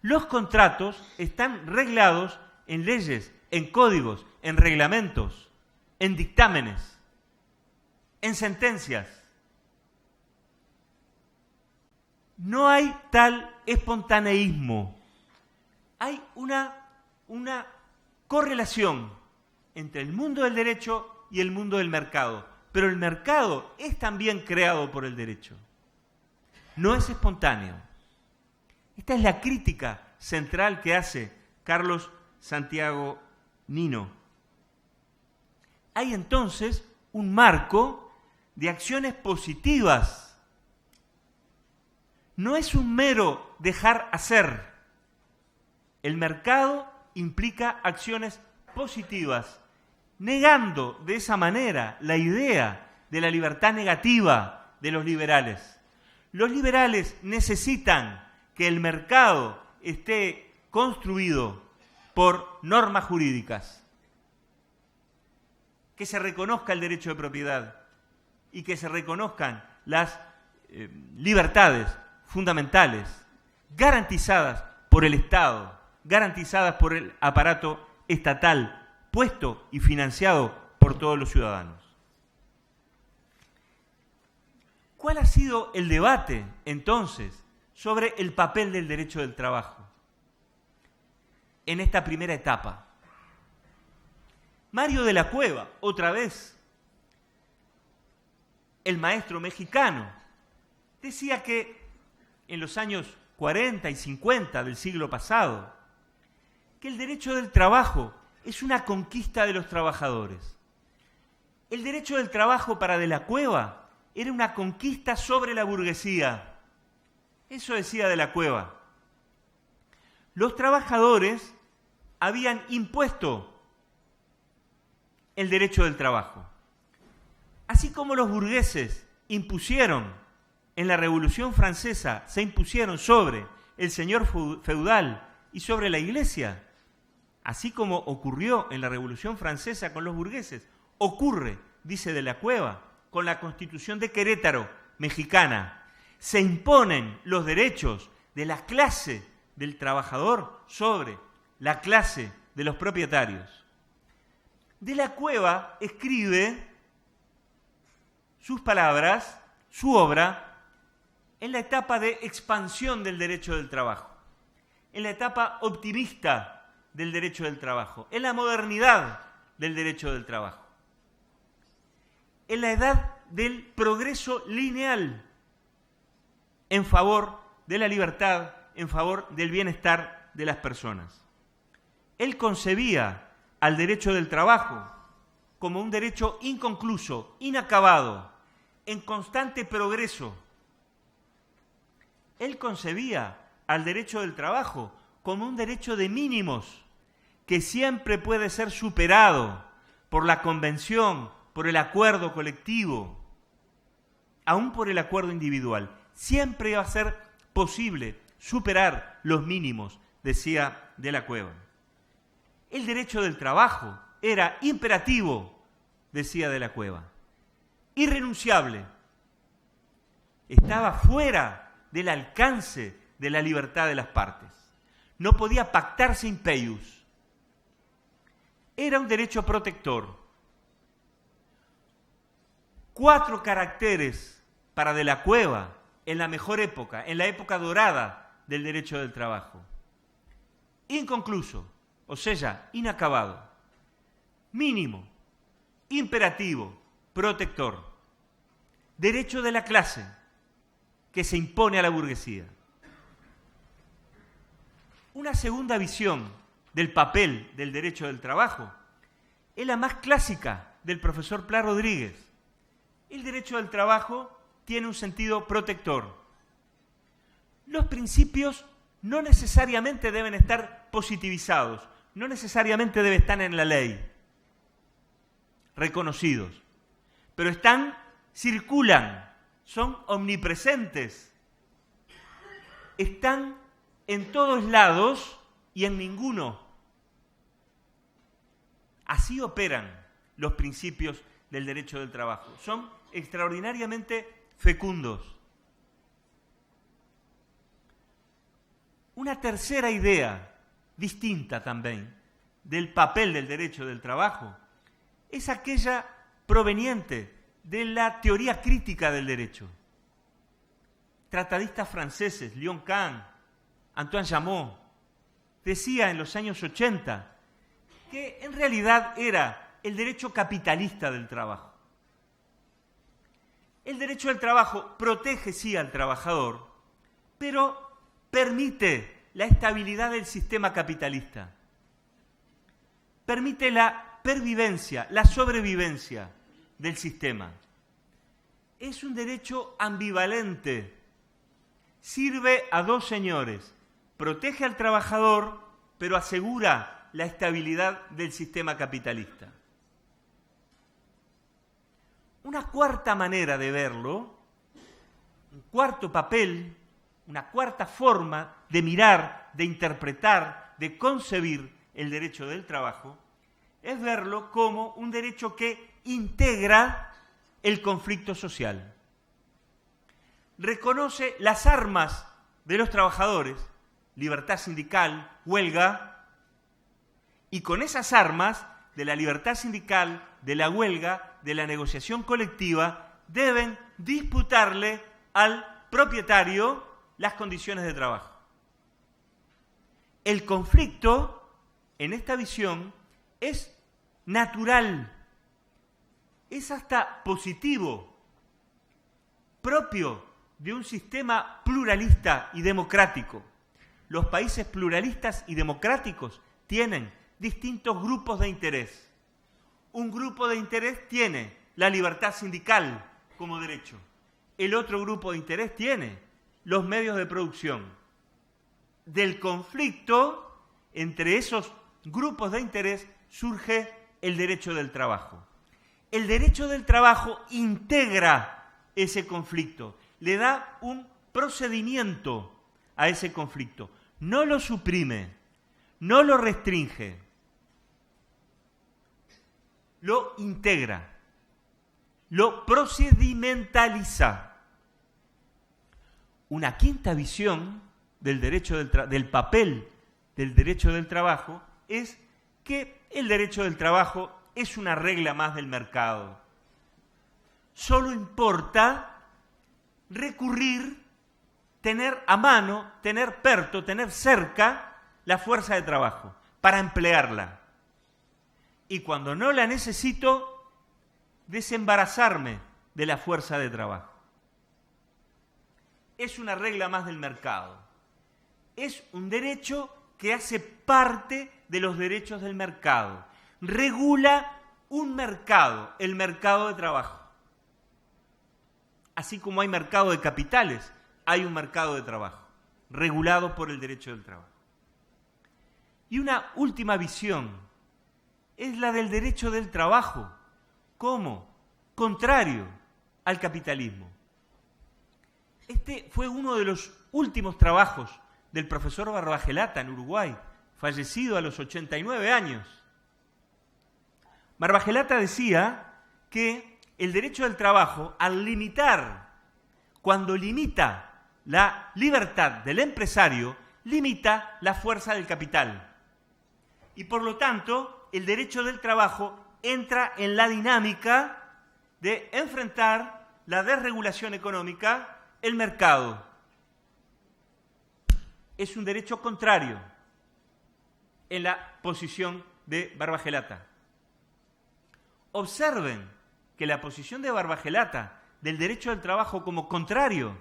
Los contratos están reglados en leyes, en códigos, en reglamentos, en dictámenes, en sentencias. No hay tal espontaneísmo. Hay una correlación entre el mundo del derecho y el mundo del mercado. Pero el mercado es también creado por el derecho. No es espontáneo. Esta es la crítica central que hace Carlos Santiago Nino. Hay entonces un marco de acciones positivas. No es un mero dejar hacer. El mercado implica acciones positivas, negando de esa manera la idea de la libertad negativa de los liberales. Los liberales necesitan que el mercado esté construido por normas jurídicas, que se reconozca el derecho de propiedad y que se reconozcan las libertades fundamentales garantizadas por el Estado, garantizadas por el aparato estatal, puesto y financiado por todos los ciudadanos. ¿Cuál ha sido el debate, entonces, sobre el papel del derecho del trabajo en esta primera etapa? Mario de la Cueva, otra vez, el maestro mexicano, decía que en los años 40 y 50 del siglo pasado, que el derecho del trabajo es una conquista de los trabajadores. El derecho del trabajo para de la Cueva era una conquista sobre la burguesía. Eso decía de la Cueva. Los trabajadores habían impuesto el derecho del trabajo. Así como los burgueses impusieron en la Revolución Francesa, se impusieron sobre el señor feudal y sobre la Iglesia, así como ocurrió en la Revolución Francesa con los burgueses, ocurre, dice de la Cueva, con la Constitución de Querétaro, mexicana. Se imponen los derechos de la clase del trabajador sobre la clase de los propietarios. De la Cueva escribe sus palabras, su obra, en la etapa de expansión del derecho del trabajo, en la etapa optimista del derecho del trabajo, en la modernidad del derecho del trabajo, en la edad del progreso lineal en favor de la libertad, en favor del bienestar de las personas. Él concebía al derecho del trabajo como un derecho inconcluso, inacabado, en constante progreso. Él concebía al derecho del trabajo como un derecho de mínimos, que siempre puede ser superado por la convención, por el acuerdo colectivo, aún por el acuerdo individual. Siempre va a ser posible superar los mínimos, decía de la Cueva. El derecho del trabajo era imperativo, decía de la Cueva, irrenunciable. Estaba fuera del alcance de la libertad de las partes. No podía pactarse in peius. Era un derecho protector. 4 caracteres para De la Cueva en la mejor época, en la época dorada del derecho del trabajo. Inconcluso, o sea, inacabado. Mínimo, imperativo, protector. Derecho de la clase, que se impone a la burguesía. Una segunda visión del papel del derecho del trabajo es la más clásica del profesor Pla Rodríguez. El derecho del trabajo tiene un sentido protector. Los principios no necesariamente deben estar positivizados, no necesariamente deben estar en la ley, reconocidos, pero circulan, son omnipresentes, están en todos lados y en ninguno. Así operan los principios del derecho del trabajo. Son extraordinariamente fecundos. Una tercera idea, distinta también, del papel del derecho del trabajo, es aquella proveniente de la teoría crítica del derecho. Tratadistas franceses, Léon Kant, Antoine Jamot, decía en los años 80 que en realidad era el derecho capitalista del trabajo. El derecho del trabajo protege, sí, al trabajador, pero permite la estabilidad del sistema capitalista. Permite la pervivencia, la sobrevivencia del sistema. Es un derecho ambivalente. Sirve a dos señores. Protege al trabajador, pero asegura la estabilidad del sistema capitalista. Una cuarta manera de verlo, un cuarto papel, una cuarta forma de mirar, de interpretar, de concebir el derecho del trabajo, es verlo como un derecho que integra el conflicto social. Reconoce las armas de los trabajadores, libertad sindical, huelga, y con esas armas de la libertad sindical, de la huelga, de la negociación colectiva, deben disputarle al propietario las condiciones de trabajo. El conflicto, en esta visión, es natural, es hasta positivo, propio de un sistema pluralista y democrático. Los países pluralistas y democráticos tienen distintos grupos de interés. Un grupo de interés tiene la libertad sindical como derecho. El otro grupo de interés tiene los medios de producción. Del conflicto entre esos grupos de interés surge el derecho del trabajo. El derecho del trabajo integra ese conflicto, le da un procedimiento a ese conflicto. No lo suprime, no lo restringe, lo integra, lo procedimentaliza. Una quinta visión del derecho del papel del derecho del trabajo es que el derecho del trabajo es una regla más del mercado. Solo importa recurrir, tener a mano, tener perto, tener cerca la fuerza de trabajo para emplearla. Y cuando no la necesito, desembarazarme de la fuerza de trabajo. Es una regla más del mercado. Es un derecho que hace parte de los derechos del mercado. Regula un mercado, el mercado de trabajo. Así como hay mercado de capitales, hay un mercado de trabajo, regulado por el derecho del trabajo. Y una última visión es la del derecho del trabajo, como contrario al capitalismo. Este fue uno de los últimos trabajos del profesor Barbagelata en Uruguay, fallecido a los 89 años. Barbagelata decía que el derecho del trabajo, al limitar, cuando limita la libertad del empresario limita la fuerza del capital. Y por lo tanto, el derecho del trabajo entra en la dinámica de enfrentar la desregulación económica, el mercado. Es un derecho contrario en la posición de Barbagelata. Observen que la posición de Barbagelata del derecho del trabajo como contrario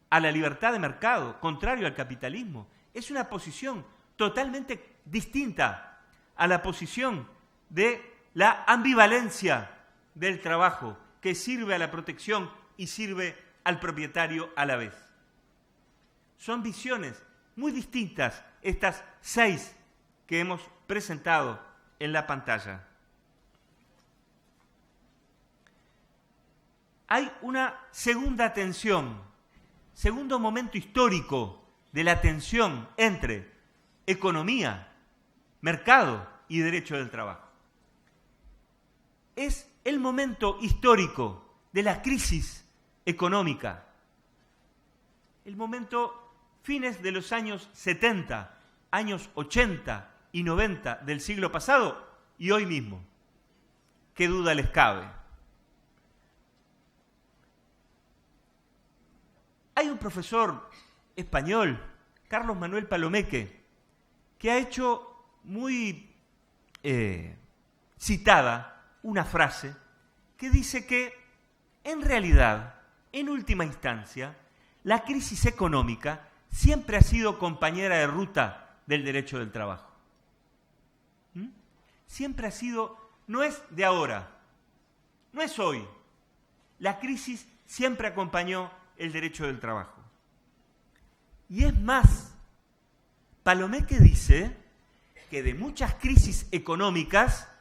a la libertad de mercado, contrario al capitalismo, es una posición totalmente distinta a la posición de la ambivalencia del trabajo, que sirve a la protección y sirve al propietario a la vez. Son visiones muy distintas estas 6 que hemos presentado en la pantalla. Hay una segunda tensión, segundo momento histórico de la tensión entre economía, mercado y derecho del trabajo. Es el momento histórico de la crisis económica, el momento fines de los años 70, años 80 y 90 del siglo pasado y hoy mismo. ¿Qué duda les cabe? Hay un profesor español, Carlos Manuel Palomeque, que ha hecho muy citada una frase que dice que, en realidad, en última instancia, la crisis económica siempre ha sido compañera de ruta del derecho del trabajo. Siempre ha sido, no es de ahora, no es hoy. La crisis siempre acompañó el derecho del trabajo. Y es más, Palomeque dice que de muchas crisis económicas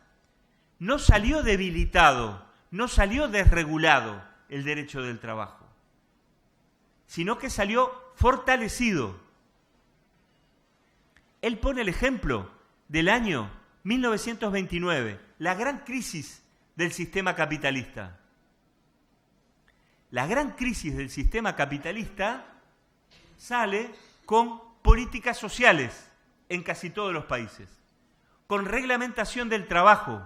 no salió debilitado, no salió desregulado el derecho del trabajo, sino que salió fortalecido. Él pone el ejemplo del año 1929, la gran crisis del sistema capitalista. La gran crisis del sistema capitalista sale con políticas sociales en casi todos los países, con reglamentación del trabajo,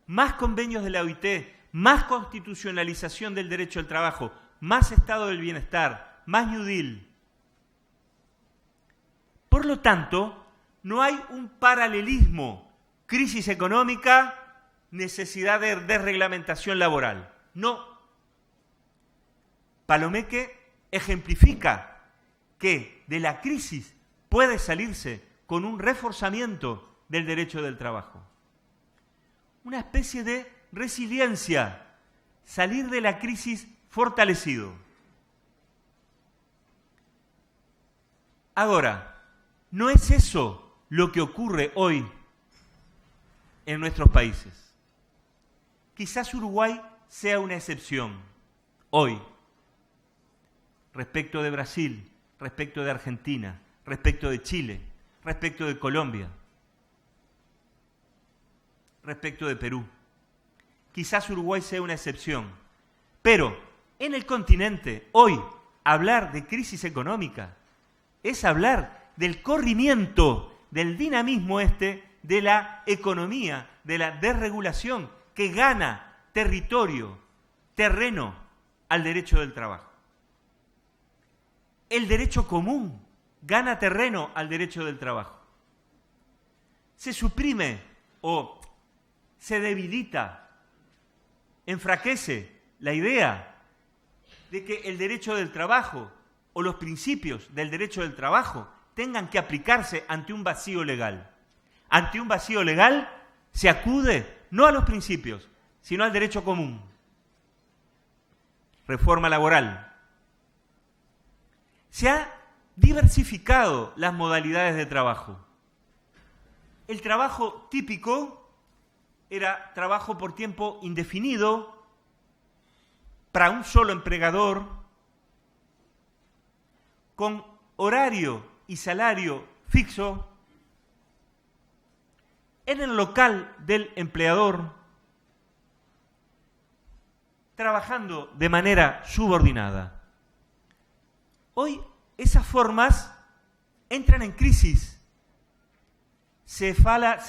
más convenios de la OIT, más constitucionalización del derecho al trabajo, más estado del bienestar, más New Deal. Por lo tanto, no hay un paralelismo, crisis económica, necesidad de desreglamentación laboral. No. Palomeque ejemplifica que de la crisis puede salirse con un reforzamiento del derecho del trabajo. Una especie de resiliencia, salir de la crisis fortalecido. Ahora, no es eso lo que ocurre hoy en nuestros países. Quizás Uruguay sea una excepción hoy, respecto de Brasil, respecto de Argentina, respecto de Chile, respecto de Colombia, respecto de Perú. Quizás Uruguay sea una excepción, pero en el continente hoy hablar de crisis económica es hablar del corrimiento, del dinamismo de la economía, de la desregulación que gana territorio, terreno al derecho del trabajo. El derecho común gana terreno al derecho del trabajo. Se suprime o se debilita, enfraquece la idea de que el derecho del trabajo o los principios del derecho del trabajo tengan que aplicarse ante un vacío legal. Ante un vacío legal se acude no a los principios, sino al derecho común. Reforma laboral. Se ha diversificado las modalidades de trabajo. El trabajo típico era trabajo por tiempo indefinido, para un solo empleador, con horario y salario fixo, en el local del empleador, trabajando de manera subordinada. Hoy esas formas entran en crisis. Se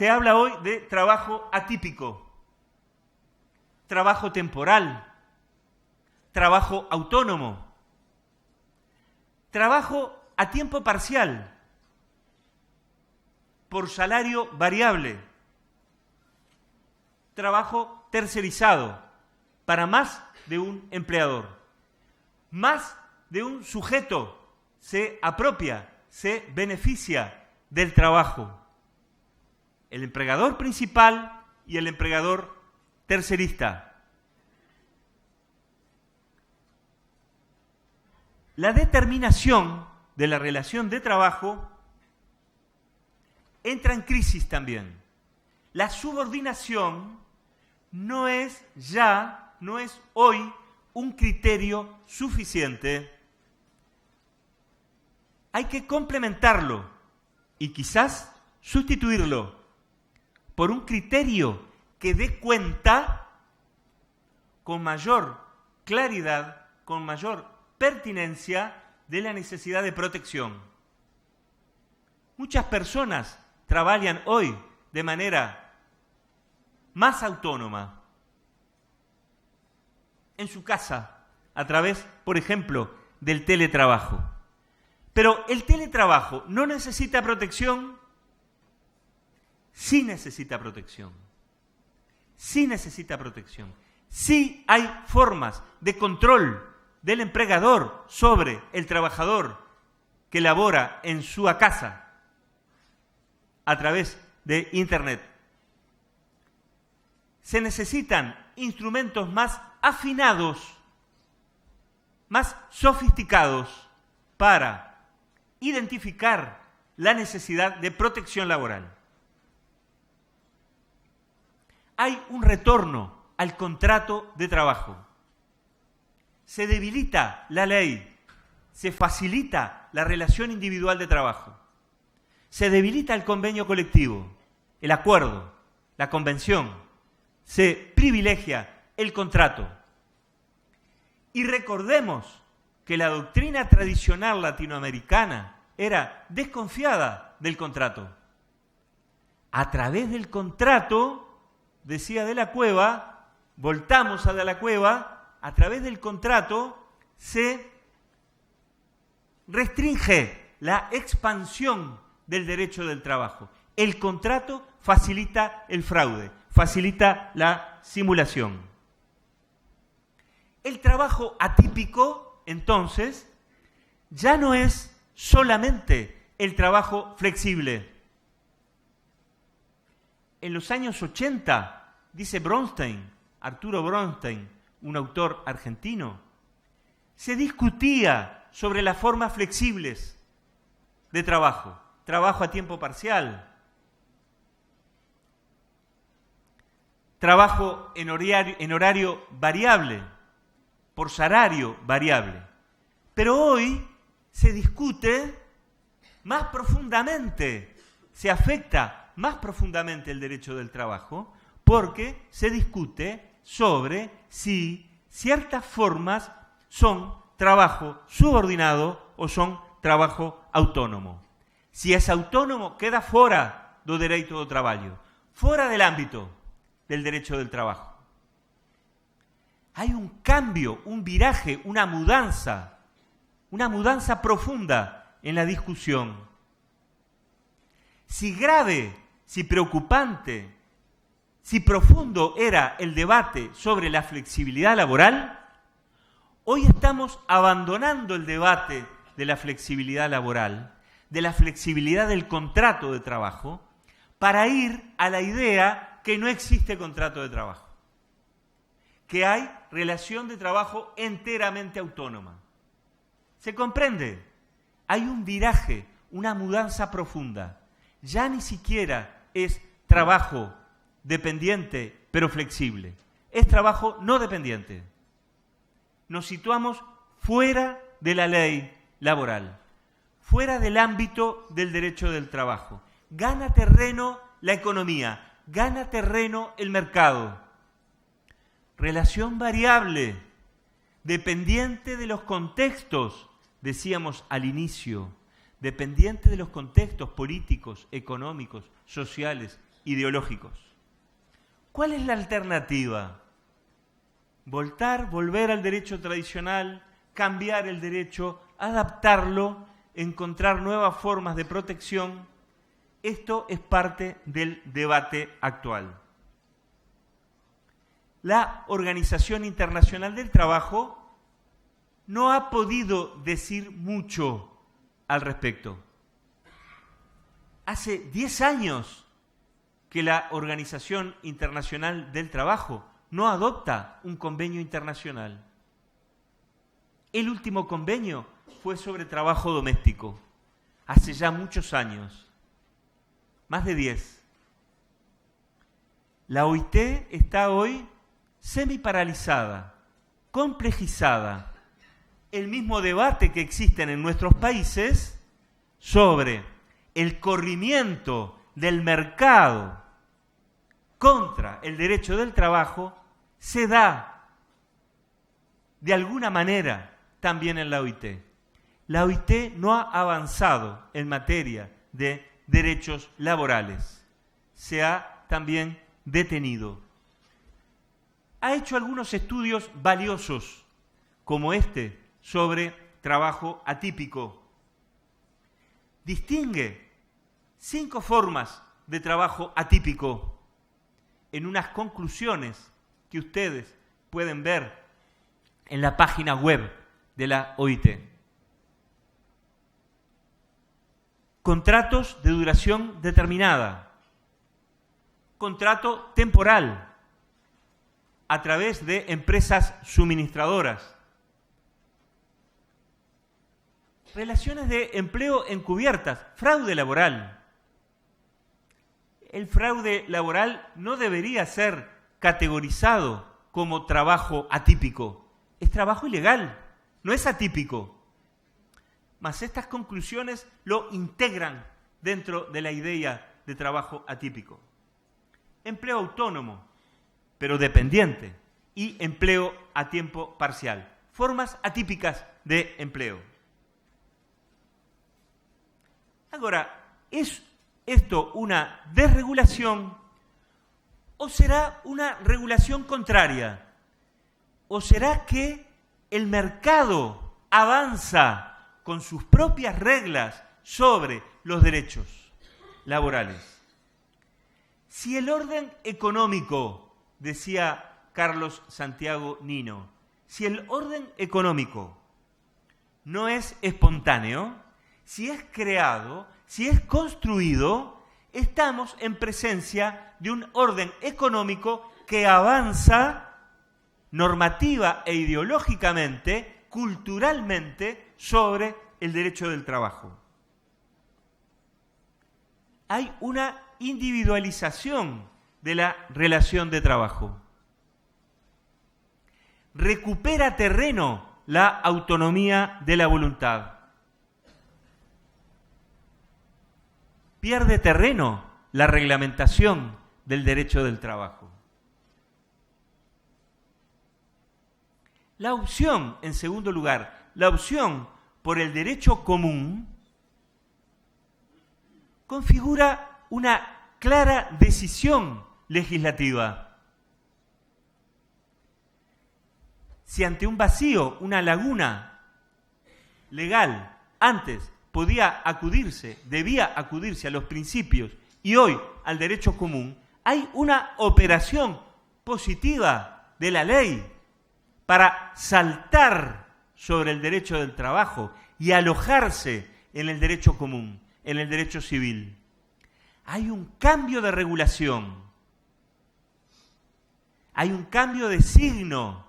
habla hoy de trabajo atípico, trabajo temporal, trabajo autónomo, trabajo a tiempo parcial, por salario variable, trabajo tercerizado para más de un empleador. Más de un sujeto se apropia, se beneficia del trabajo. El empleador principal y el empleador tercerista. La determinación de la relación de trabajo entra en crisis también. La subordinación no es hoy un criterio suficiente. Hay que complementarlo y quizás sustituirlo por un criterio que dé cuenta con mayor claridad, con mayor pertinencia de la necesidad de protección. Muchas personas trabajan hoy de manera más autónoma en su casa, a través, por ejemplo, del teletrabajo. Pero el teletrabajo no necesita protección. Sí necesita protección. Sí necesita protección. Sí hay formas de control del empleador sobre el trabajador que labora en su casa a través de Internet. Se necesitan instrumentos más afinados, más sofisticados para identificar la necesidad de protección laboral. Hay un retorno al contrato de trabajo. Se debilita la ley, se facilita la relación individual de trabajo. Se debilita el convenio colectivo, el acuerdo, la convención. Se privilegia el contrato. Y recordemos que la doctrina tradicional latinoamericana era desconfiada del contrato. A través del contrato, decía De la Cueva, voltamos a De la Cueva, a través del contrato se restringe la expansión del derecho del trabajo. El contrato facilita el fraude, facilita la simulación. El trabajo atípico, entonces, ya no es solamente el trabajo flexible. En los años 80, dice Bronstein, Arturo Bronstein, un autor argentino, se discutía sobre las formas flexibles de trabajo, trabajo a tiempo parcial, trabajo en horario variable, por salario variable. Pero hoy se discute más profundamente, se afecta más profundamente el derecho del trabajo, porque se discute sobre si ciertas formas son trabajo subordinado o son trabajo autónomo. Si es autónomo, queda fora do dereito do trabalho, fora del ámbito del derecho del trabajo. Hay un cambio, un viraje, una mudanza profunda en la discusión. Si grave, si preocupante, si profundo era el debate sobre la flexibilidad laboral, hoy estamos abandonando el debate de la flexibilidad laboral, de la flexibilidad del contrato de trabajo, para ir a la idea que no existe contrato de trabajo, que hay relación de trabajo enteramente autónoma. ¿Se comprende? Hay un viraje, una mudanza profunda. Ya ni siquiera es trabajo dependiente, pero flexible. Es trabajo no dependiente. Nos situamos fuera de la ley laboral, fuera del ámbito del derecho del trabajo. Gana terreno la economía, gana terreno el mercado. Relación variable, dependiente de los contextos decíamos al inicio, dependiente de los contextos políticos, económicos, sociales, ideológicos. ¿Cuál es la alternativa? Volver al derecho tradicional, cambiar el derecho, adaptarlo, encontrar nuevas formas de protección. Esto es parte del debate actual. La Organización Internacional del Trabajo no ha podido decir mucho al respecto. Hace 10 años que la Organización Internacional del Trabajo no adopta un convenio internacional. El último convenio fue sobre trabajo doméstico, hace ya muchos años, más de 10. La OIT está hoy semi-paralizada, complejizada. El mismo debate que existen en nuestros países sobre el corrimiento del mercado contra el derecho del trabajo se da de alguna manera también en la OIT. La OIT no ha avanzado en materia de derechos laborales. Se ha también detenido. Ha hecho algunos estudios valiosos, como este, sobre trabajo atípico. Distingue 5 formas de trabajo atípico en unas conclusiones que ustedes pueden ver en la página web de la OIT. Contratos de duración determinada, contrato temporal a través de empresas suministradoras, relaciones de empleo encubiertas, fraude laboral. El fraude laboral no debería ser categorizado como trabajo atípico. Es trabajo ilegal, no es atípico. Mas estas conclusiones lo integran dentro de la idea de trabajo atípico. Empleo autónomo, pero dependiente, y empleo a tiempo parcial. Formas atípicas de empleo. Ahora, ¿es esto una desregulación o será una regulación contraria? ¿O será que el mercado avanza con sus propias reglas sobre los derechos laborales? Si el orden económico, decía Carlos Santiago Nino, si el orden económico no es espontáneo, si es creado, si es construido, estamos en presencia de un orden económico que avanza normativa e ideológicamente, culturalmente, sobre el derecho del trabajo. Hay una individualización de la relación de trabajo. Recupera terreno la autonomía de la voluntad. Pierde terreno la reglamentación del derecho del trabajo. La opción, en segundo lugar, la opción por el derecho común configura una clara decisión legislativa. Si ante un vacío, una laguna legal, antes podía acudirse, debía acudirse a los principios y hoy al derecho común, hay una operación positiva de la ley para saltar sobre el derecho del trabajo y alojarse en el derecho común, en el derecho civil. Hay un cambio de regulación, hay un cambio de signo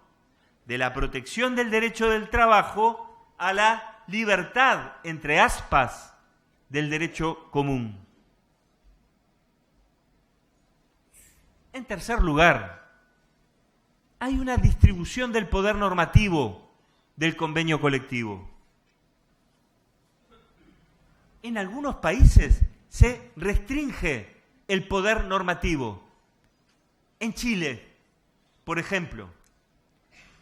de la protección del derecho del trabajo a la libertad, entre aspas, del derecho común. En tercer lugar, hay una distribución del poder normativo del convenio colectivo. En algunos países se restringe el poder normativo. En Chile, por ejemplo,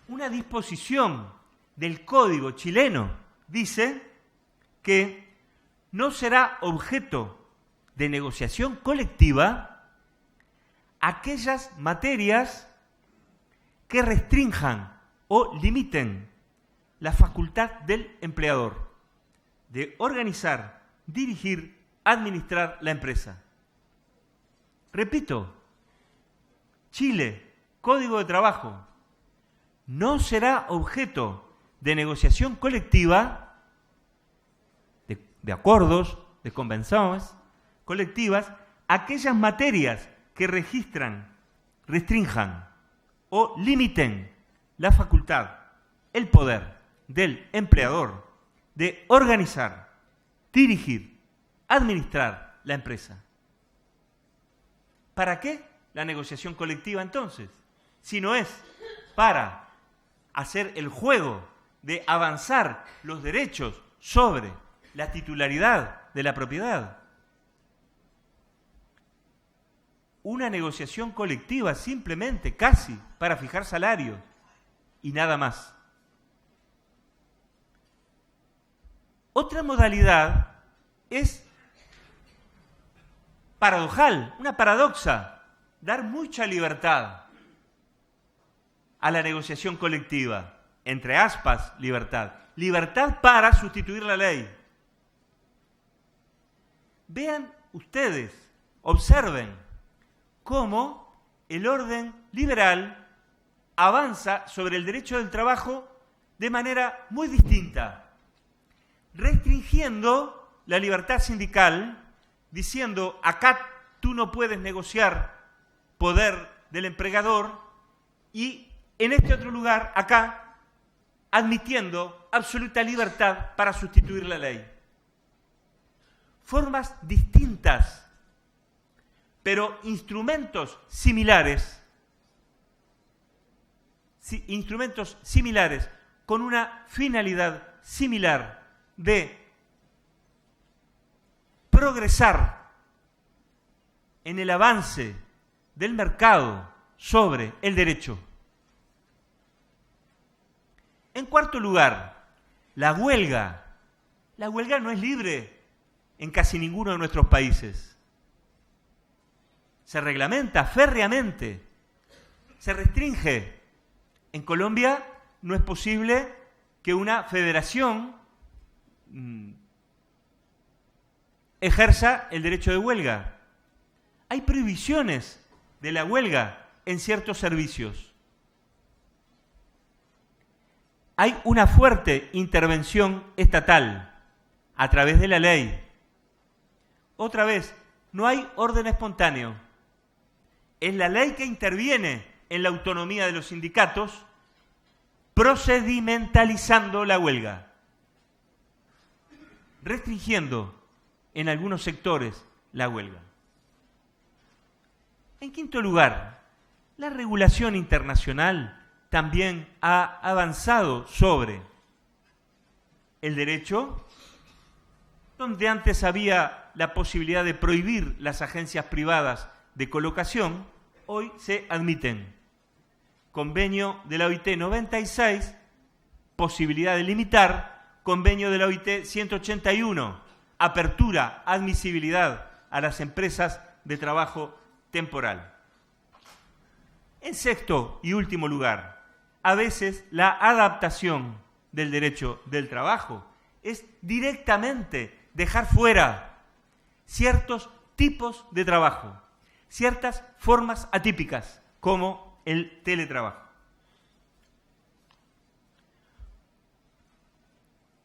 una disposición del Código chileno dice que no será objeto de negociación colectiva aquellas materias que restrinjan o limiten la facultad del empleador de organizar, dirigir, administrar la empresa. Repito, Chile, Código de Trabajo, no será objeto de negociación colectiva, de acuerdos, de convenciones colectivas, aquellas materias que restrinjan o limiten la facultad, el poder del empleador de organizar, dirigir, administrar la empresa. ¿Para qué la negociación colectiva entonces? Si no es para hacer el juego de avanzar los derechos sobre la titularidad de la propiedad. Una negociación colectiva simplemente, casi, para fijar salarios y nada más. Otra modalidad es paradojal, una paradoxa, dar mucha libertad a la negociación colectiva, entre aspas, libertad. Libertad para sustituir la ley. Vean ustedes, observen cómo el orden liberal avanza sobre el derecho del trabajo de manera muy distinta, restringiendo la libertad sindical, diciendo acá tú no puedes negociar poder del empleador, y en este otro lugar, acá, admitiendo absoluta libertad para sustituir la ley. Formas distintas, pero instrumentos similares con una finalidad similar de progresar en el avance del mercado sobre el derecho. En cuarto lugar, la huelga. La huelga no es libre en casi ninguno de nuestros países. Se reglamenta férreamente, se restringe. En Colombia no es posible que una federación ejerza el derecho de huelga. Hay prohibiciones de la huelga en ciertos servicios. Hay una fuerte intervención estatal a través de la ley. Otra vez, no hay orden espontáneo. Es la ley que interviene en la autonomía de los sindicatos, procedimentalizando la huelga, restringiendo en algunos sectores la huelga. En quinto lugar, la regulación internacional también ha avanzado sobre el derecho, donde antes había la posibilidad de prohibir las agencias privadas de colocación, hoy se admiten. Convenio de la OIT 96, posibilidad de limitar. Convenio de la OIT 181, apertura, admisibilidad a las empresas de trabajo temporal. En sexto y último lugar, a veces la adaptación del derecho del trabajo es directamente dejar fuera ciertos tipos de trabajo, ciertas formas atípicas, como el teletrabajo.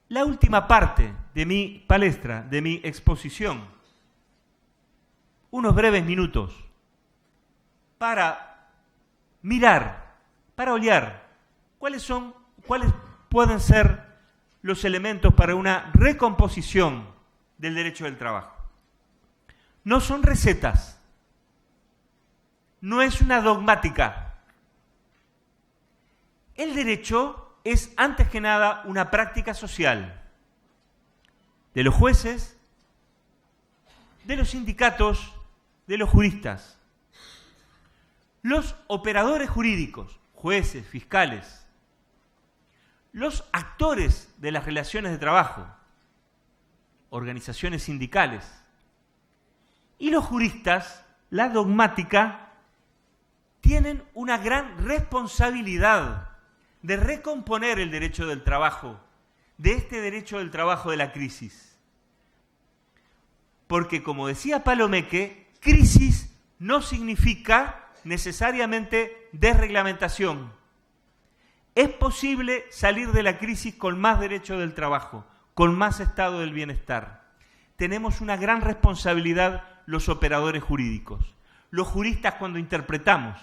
La última parte de mi palestra, de mi exposición, unos breves minutos para mirar, para ojear cuáles pueden ser los elementos para una recomposición del derecho del trabajo. No son recetas, no es una dogmática. El derecho es, antes que nada, una práctica social de los jueces, de los sindicatos, de los juristas. Los operadores jurídicos, jueces, fiscales, los actores de las relaciones de trabajo, organizaciones sindicales, y los juristas, la dogmática, tienen una gran responsabilidad de recomponer el derecho del trabajo, de este derecho del trabajo de la crisis. Porque, como decía Palomeque, crisis no significa necesariamente desreglamentación. Es posible salir de la crisis con más derecho del trabajo, con más estado del bienestar. Tenemos una gran responsabilidad los operadores jurídicos, los juristas cuando interpretamos,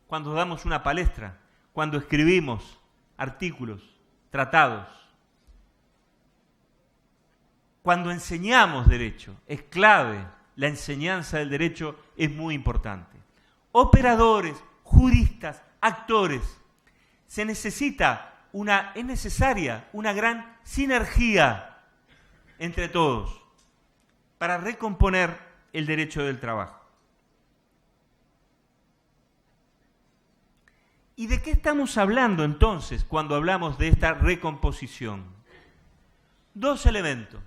cuando damos una palestra, cuando escribimos artículos, tratados, cuando enseñamos derecho. Es clave, la enseñanza del derecho es muy importante. Operadores, juristas, actores, es necesaria una gran sinergia entre todos para recomponer el derecho del trabajo. ¿Y de qué estamos hablando entonces cuando hablamos de esta recomposición? Dos elementos.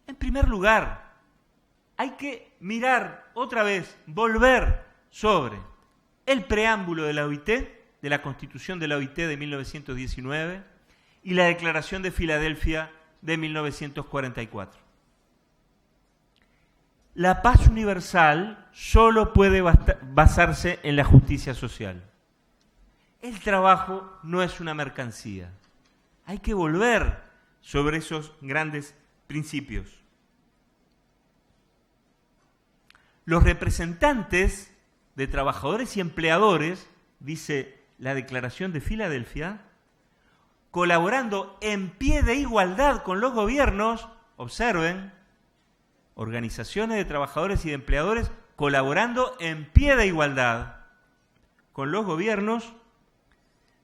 En primer lugar, hay que mirar otra vez, volver sobre el preámbulo de la OIT, de la Constitución de la OIT de 1919 y la Declaración de Filadelfia de 1944. La paz universal solo puede basarse en la justicia social. El trabajo no es una mercancía. Hay que volver sobre esos grandes principios. Los representantes de trabajadores y empleadores, dice la Declaración de Filadelfia, colaborando en pie de igualdad con los gobiernos, observen, organizaciones de trabajadores y de empleadores colaborando en pie de igualdad con los gobiernos,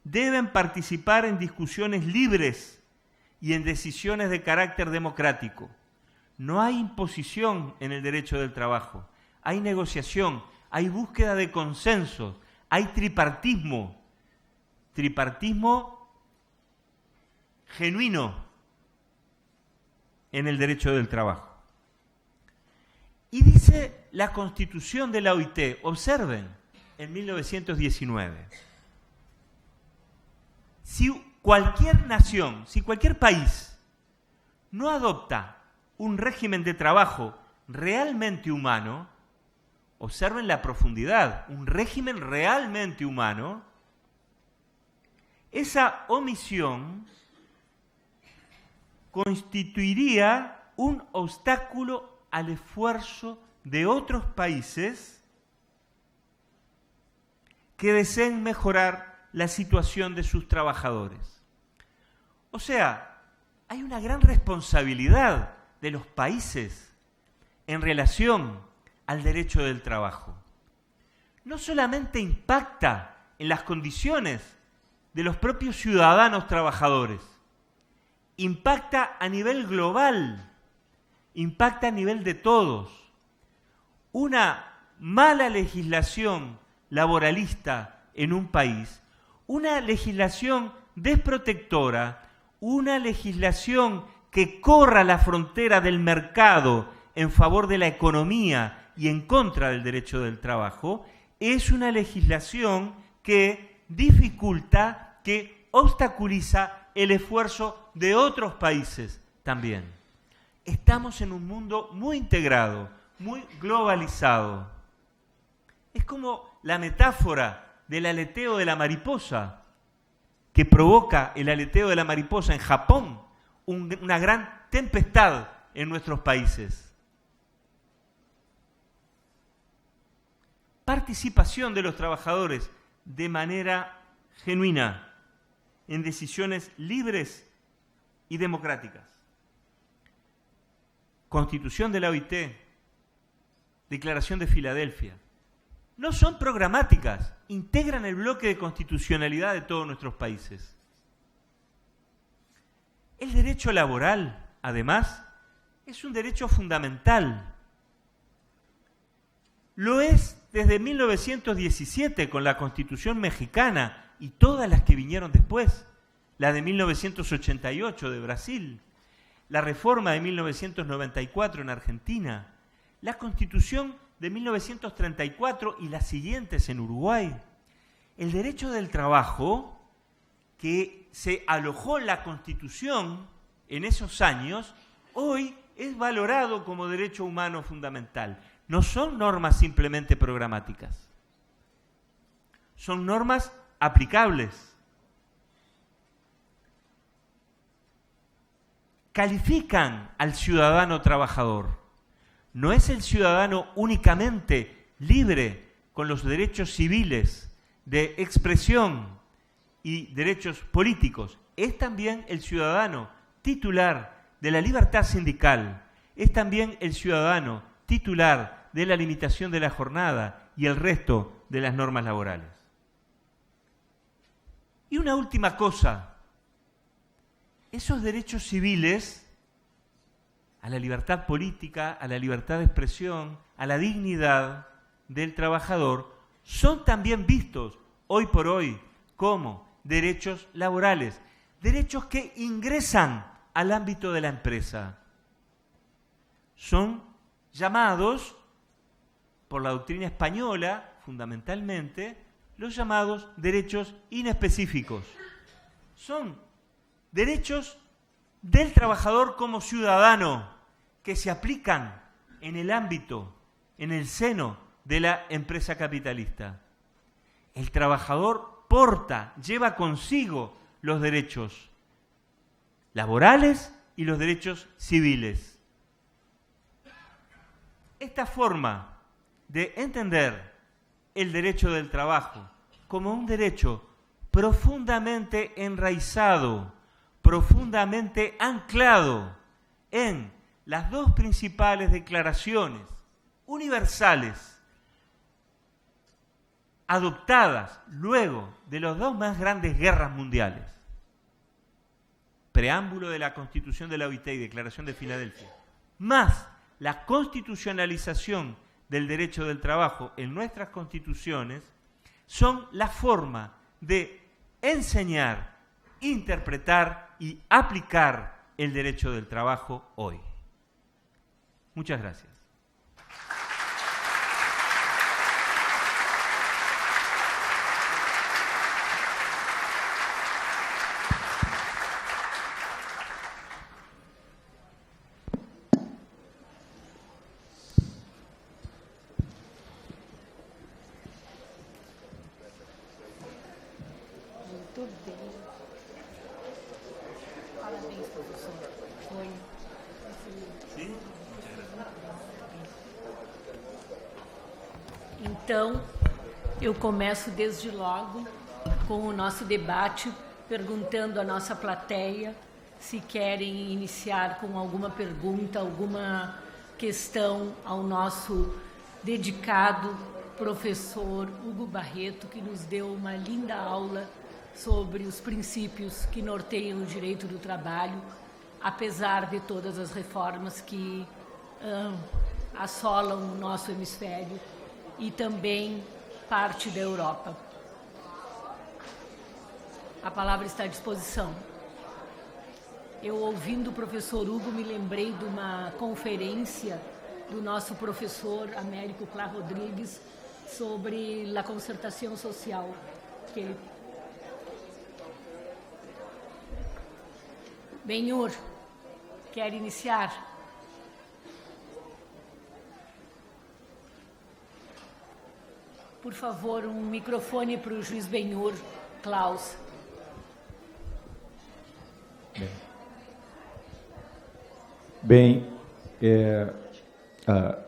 deben participar en discusiones libres y en decisiones de carácter democrático. No hay imposición en el derecho del trabajo, hay negociación, hay búsqueda de consensos, hay tripartismo genuino en el derecho del trabajo. Y dice la Constitución de la OIT, observen, en 1919, si cualquier nación, si cualquier país no adopta un régimen de trabajo realmente humano, observen la profundidad, un régimen realmente humano, esa omisión constituiría un obstáculo al esfuerzo de otros países que deseen mejorar la situación de sus trabajadores. O sea, hay una gran responsabilidad de los países en relación al derecho del trabajo. No solamente impacta en las condiciones de los propios ciudadanos trabajadores, impacta a nivel global, impacta a nivel de todos. Una mala legislación laboralista en un país, una legislación desprotectora, una legislación que corra la frontera del mercado en favor de la economía y en contra del derecho del trabajo, es una legislación que dificulta, que obstaculiza el esfuerzo de otros países también. Estamos en un mundo muy integrado, muy globalizado. Es como la metáfora del aleteo de la mariposa, que provoca el aleteo de la mariposa en Japón, una gran tempestad en nuestros países. Participación de los trabajadores de manera genuina en decisiones libres y democráticas. Constitución de la OIT, Declaración de Filadelfia. No son programáticas, integran el bloque de constitucionalidad de todos nuestros países. El derecho laboral, además, es un derecho fundamental. Lo es desde 1917 con la Constitución mexicana y todas las que vinieron después. la de 1988 de Brasil, la reforma de 1994 en Argentina, la Constitución de 1934 y las siguientes en Uruguay. El derecho del trabajo, que se alojó en la Constitución en esos años, hoy es valorado como derecho humano fundamental. No son normas simplemente programáticas, son normas aplicables. Califican al ciudadano trabajador. No es el ciudadano únicamente libre con los derechos civiles de expresión y derechos políticos, es también el ciudadano titular de la libertad sindical, es también el ciudadano titular de la limitación de la jornada y el resto de las normas laborales. Y una última cosa, esos derechos civiles, a la libertad política, a la libertad de expresión, a la dignidad del trabajador, son también vistos hoy por hoy como derechos laborales, derechos que ingresan al ámbito de la empresa. Son llamados, por la doctrina española, fundamentalmente, los llamados derechos inespecíficos. Son derechos del trabajador como ciudadano que se aplican en el ámbito, en el seno de la empresa capitalista. El trabajador lleva consigo los derechos laborales y los derechos civiles. Esta forma de entender el derecho del trabajo como un derecho profundamente enraizado, profundamente anclado en las dos principales declaraciones universales adoptadas luego de las dos más grandes guerras mundiales, preámbulo de la Constitución de la OIT y Declaración de Filadelfia, más la constitucionalización del derecho del trabajo en nuestras constituciones, son la forma de enseñar, interpretar y aplicar el derecho del trabajo hoy. Muchas gracias. Parabéns, professor. Foi. Sim? Então, eu começo desde logo com o nosso debate, perguntando à nossa plateia se querem iniciar com alguma pergunta, alguma questão ao nosso dedicado professor Hugo Barreto, que nos deu uma linda aula sobre os princípios que norteiam o direito do trabalho, apesar de todas as reformas que assolam o nosso hemisfério e também parte da Europa. A palavra está à disposição. Eu, ouvindo o professor Hugo, me lembrei de uma conferência do nosso professor Américo Clá Rodrigues sobre a concertação social, que ele... Benhur, quer iniciar? Por favor, um microfone para o juiz Benhur, Klaus. Bem, a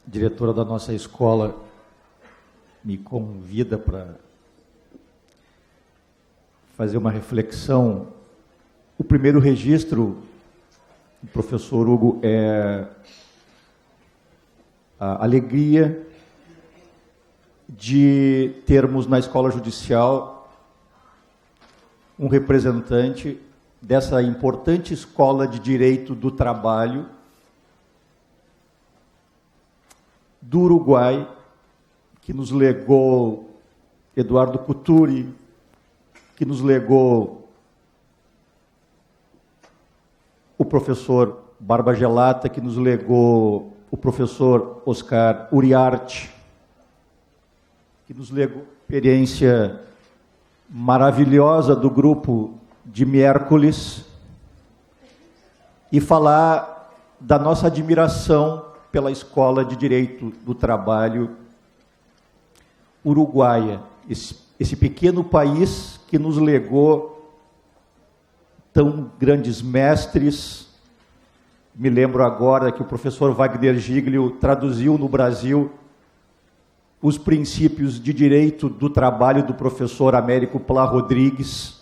diretora da nossa escola me convida para fazer uma reflexão. O primeiro registro do professor Hugo é a alegria de termos na escola judicial um representante dessa importante escola de direito do trabalho do Uruguai, que nos legou Eduardo Couturi, que nos legou o professor Barba Gelata, que nos legou o professor Oscar Uriarte, que nos legou a experiência maravilhosa do grupo de miércoles, e falar da nossa admiração pela Escola de Direito do Trabalho uruguaia, esse pequeno país que nos legou tão grandes mestres. Me lembro agora que o professor Wagner Giglio traduziu no Brasil os princípios de direito do trabalho do professor Américo Plá Rodrigues,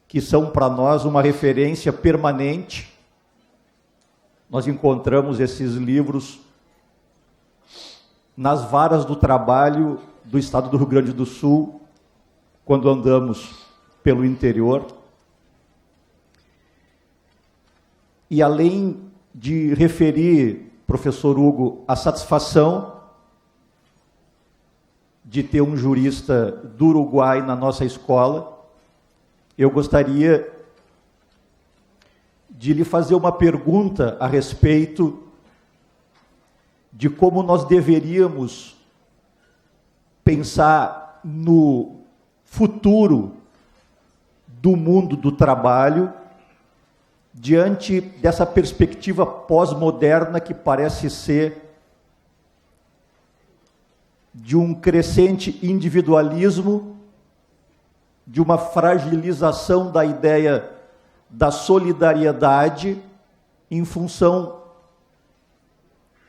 que são para nós uma referência permanente. Nós encontramos esses livros nas varas do trabalho do estado do Rio Grande do Sul, quando andamos pelo interior. E além de referir, professor Hugo, a satisfação de ter um jurista do Uruguai na nossa escola, eu gostaria de lhe fazer uma pergunta a respeito de como nós deveríamos pensar no futuro do mundo do trabalho diante dessa perspectiva pós-moderna que parece ser de um crescente individualismo, de uma fragilização da ideia da solidariedade em função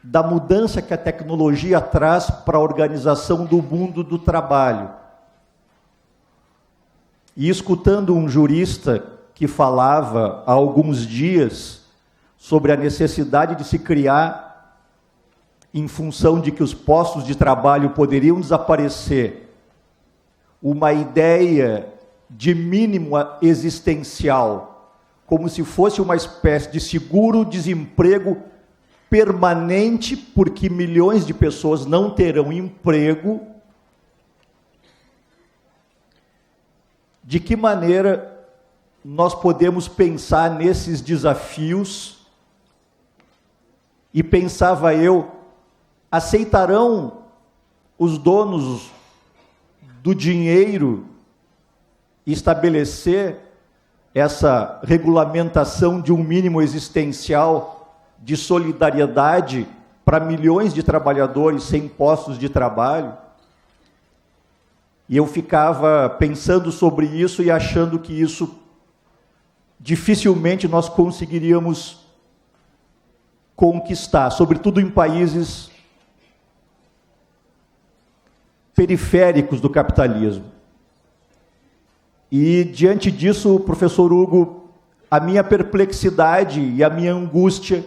da mudança que a tecnologia traz para a organização do mundo do trabalho. E escutando um jurista que falava há alguns dias sobre a necessidade de se criar, em função de que os postos de trabalho poderiam desaparecer, uma ideia de mínimo existencial, como se fosse uma espécie de seguro-desemprego permanente, porque milhões de pessoas não terão emprego. De que maneira nós podemos pensar nesses desafios? E pensava eu, aceitarão os donos do dinheiro estabelecer essa regulamentação de um mínimo existencial de solidariedade para milhões de trabalhadores sem postos de trabalho? E eu ficava pensando sobre isso e achando que isso dificilmente nós conseguiríamos conquistar, sobretudo em países periféricos do capitalismo. E diante disso, professor Hugo, a minha perplexidade e a minha angústia,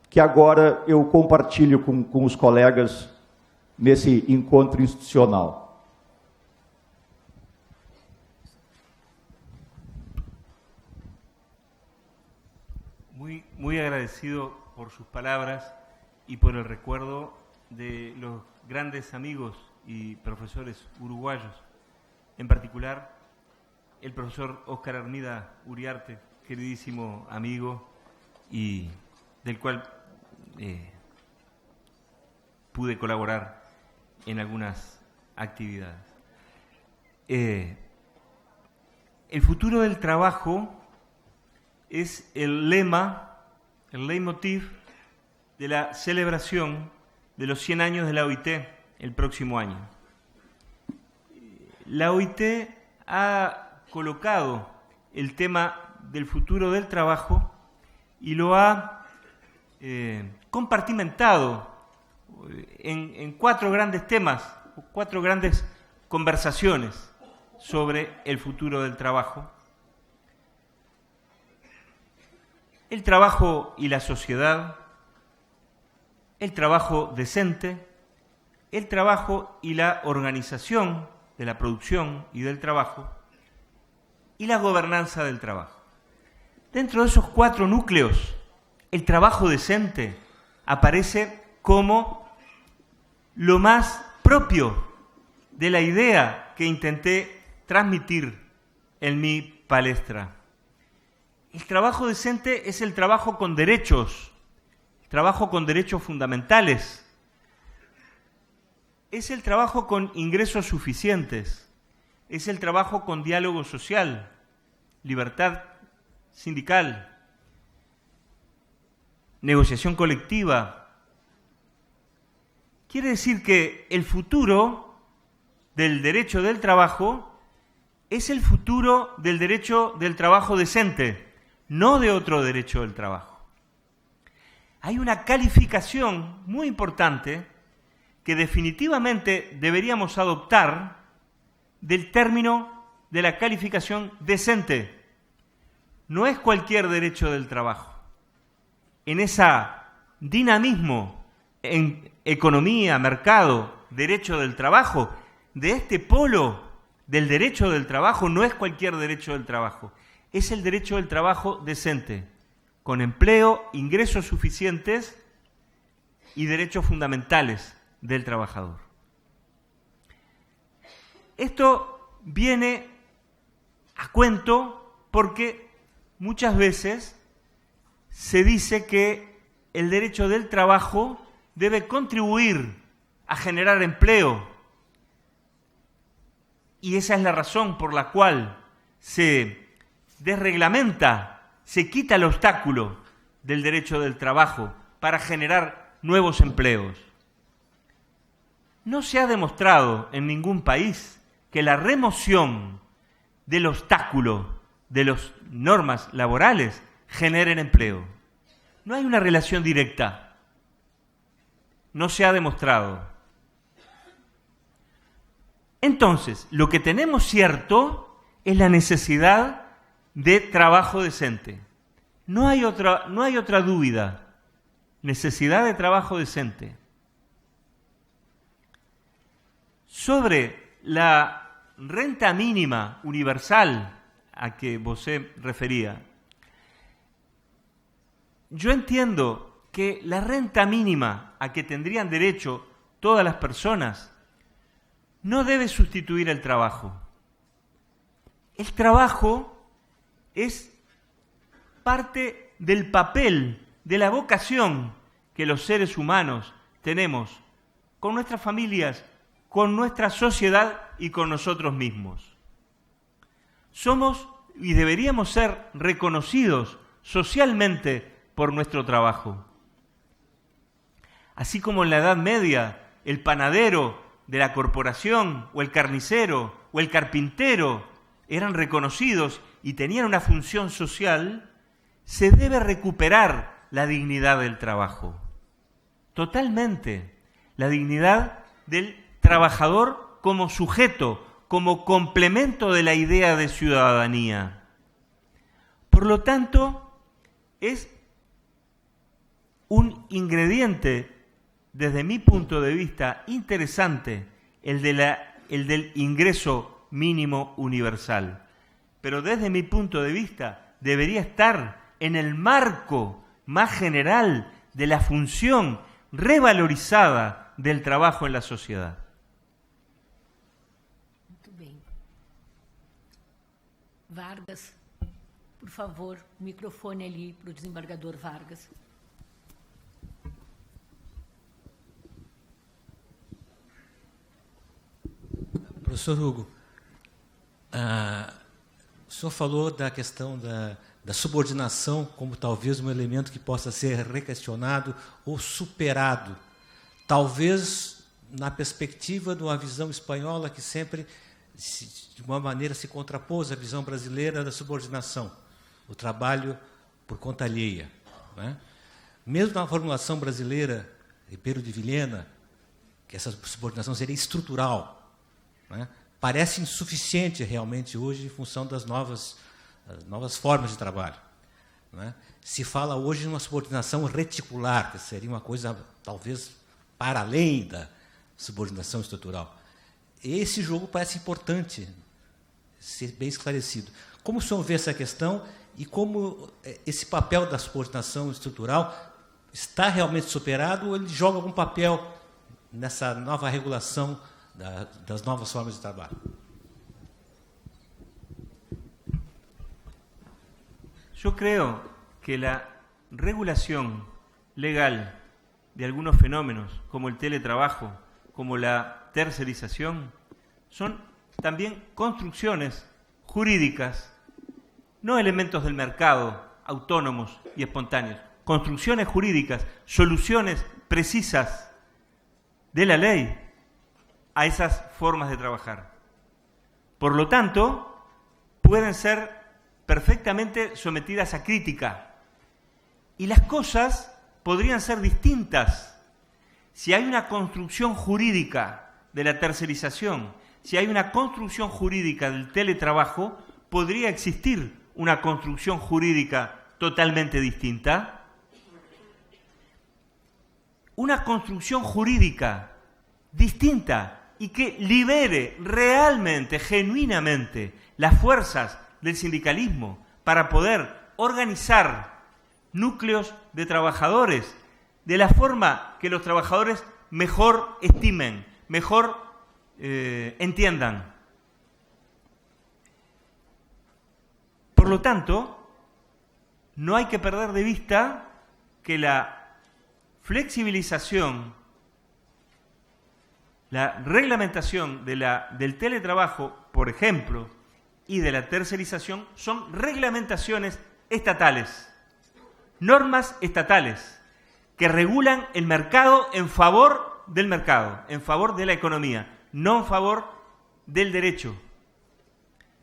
que agora eu compartilho com os colegas nesse encontro institucional. Muy agradecido por sus palabras y por el recuerdo de los grandes amigos y profesores uruguayos, en particular el profesor Oscar Armida Uriarte, queridísimo amigo y del cual pude colaborar en algunas actividades. El futuro del trabajo es el lema, el leitmotiv de la celebración de los 100 años de la OIT el próximo año. La OIT ha colocado el tema del futuro del trabajo y lo ha compartimentado en 4 grandes temas, 4 grandes conversaciones sobre el futuro del trabajo. El trabajo y la sociedad, el trabajo decente, el trabajo y la organización de la producción y del trabajo, y la gobernanza del trabajo. Dentro de esos 4 núcleos, el trabajo decente aparece como lo más propio de la idea que intenté transmitir en mi palestra. El trabajo decente es el trabajo con derechos, el trabajo con derechos fundamentales. Es el trabajo con ingresos suficientes, es el trabajo con diálogo social, libertad sindical, negociación colectiva. Quiere decir que el futuro del derecho del trabajo es el futuro del derecho del trabajo decente, no de otro derecho del trabajo. Hay una calificación muy importante que definitivamente deberíamos adoptar del término de la calificación decente. No es cualquier derecho del trabajo. En ese dinamismo en economía, mercado, derecho del trabajo, de este polo del derecho del trabajo, no es cualquier derecho del trabajo. Es el derecho del trabajo decente, con empleo, ingresos suficientes y derechos fundamentales del trabajador. Esto viene a cuento porque muchas veces se dice que el derecho del trabajo debe contribuir a generar empleo. Y esa es la razón por la cual se desreglamenta, se quita el obstáculo del derecho del trabajo para generar nuevos empleos. No se ha demostrado en ningún país que la remoción del obstáculo de las normas laborales generen empleo. No hay una relación directa. No se ha demostrado. Entonces, lo que tenemos cierto es la necesidad de trabajo decente. No hay otra duda. Necesidad de trabajo decente. Sobre la renta mínima universal a que vos refería, yo entiendo que la renta mínima a que tendrían derecho todas las personas no debe sustituir el trabajo. El trabajo es parte del papel, de la vocación que los seres humanos tenemos con nuestras familias, con nuestra sociedad y con nosotros mismos. Somos y deberíamos ser reconocidos socialmente por nuestro trabajo. Así como en la Edad Media, el panadero de la corporación, o el carnicero, o el carpintero eran reconocidos y tenían una función social, se debe recuperar la dignidad del trabajo. Totalmente. La dignidad del trabajador como sujeto, como complemento de la idea de ciudadanía. Por lo tanto, es un ingrediente, desde mi punto de vista, interesante, el del ingreso mínimo universal. Pero desde mi punto de vista, debería estar en el marco más general de la función revalorizada del trabajo en la sociedad. Muito bem. Vargas, por favor, microfone ali para o desembargador Vargas. Professor Hugo, o senhor falou da questão da subordinação como talvez um elemento que possa ser requestionado ou superado, talvez na perspectiva de uma visão espanhola que sempre, de uma maneira, se contrapôs à visão brasileira da subordinação, o trabalho por conta alheia, né? Mesmo na formulação brasileira, Ribeiro de Vilhena, que essa subordinação seria estrutural, né? Parece insuficiente realmente hoje em função das novas formas de trabalho, né? Se fala hoje em uma subordinação reticular, que seria uma coisa talvez para além da subordinação estrutural. Esse jogo parece importante ser bem esclarecido. Como o senhor vê essa questão e como esse papel da subordinação estrutural está realmente superado ou ele joga algum papel nessa nova regulação das novas formas de trabalho? Yo creo que la regulación legal de algunos fenómenos, como el teletrabajo, como la tercerización, son también construcciones jurídicas, no elementos del mercado autónomos y espontáneos, construcciones jurídicas, soluciones precisas de la ley a esas formas de trabajar. Por lo tanto, pueden ser perfectamente sometidas a crítica. Y las cosas podrían ser distintas si hay una construcción jurídica de la tercerización, si hay una construcción jurídica del teletrabajo, podría existir una construcción jurídica totalmente distinta. Una construcción jurídica distinta y que libere realmente, genuinamente, las fuerzas del sindicalismo para poder organizar núcleos de trabajadores de la forma que los trabajadores mejor estimen, mejor entiendan. Por lo tanto, no hay que perder de vista que la flexibilización, la reglamentación del teletrabajo, por ejemplo, y de la tercerización, son reglamentaciones estatales, normas estatales, que regulan el mercado en favor del mercado, en favor de la economía, no en favor del derecho.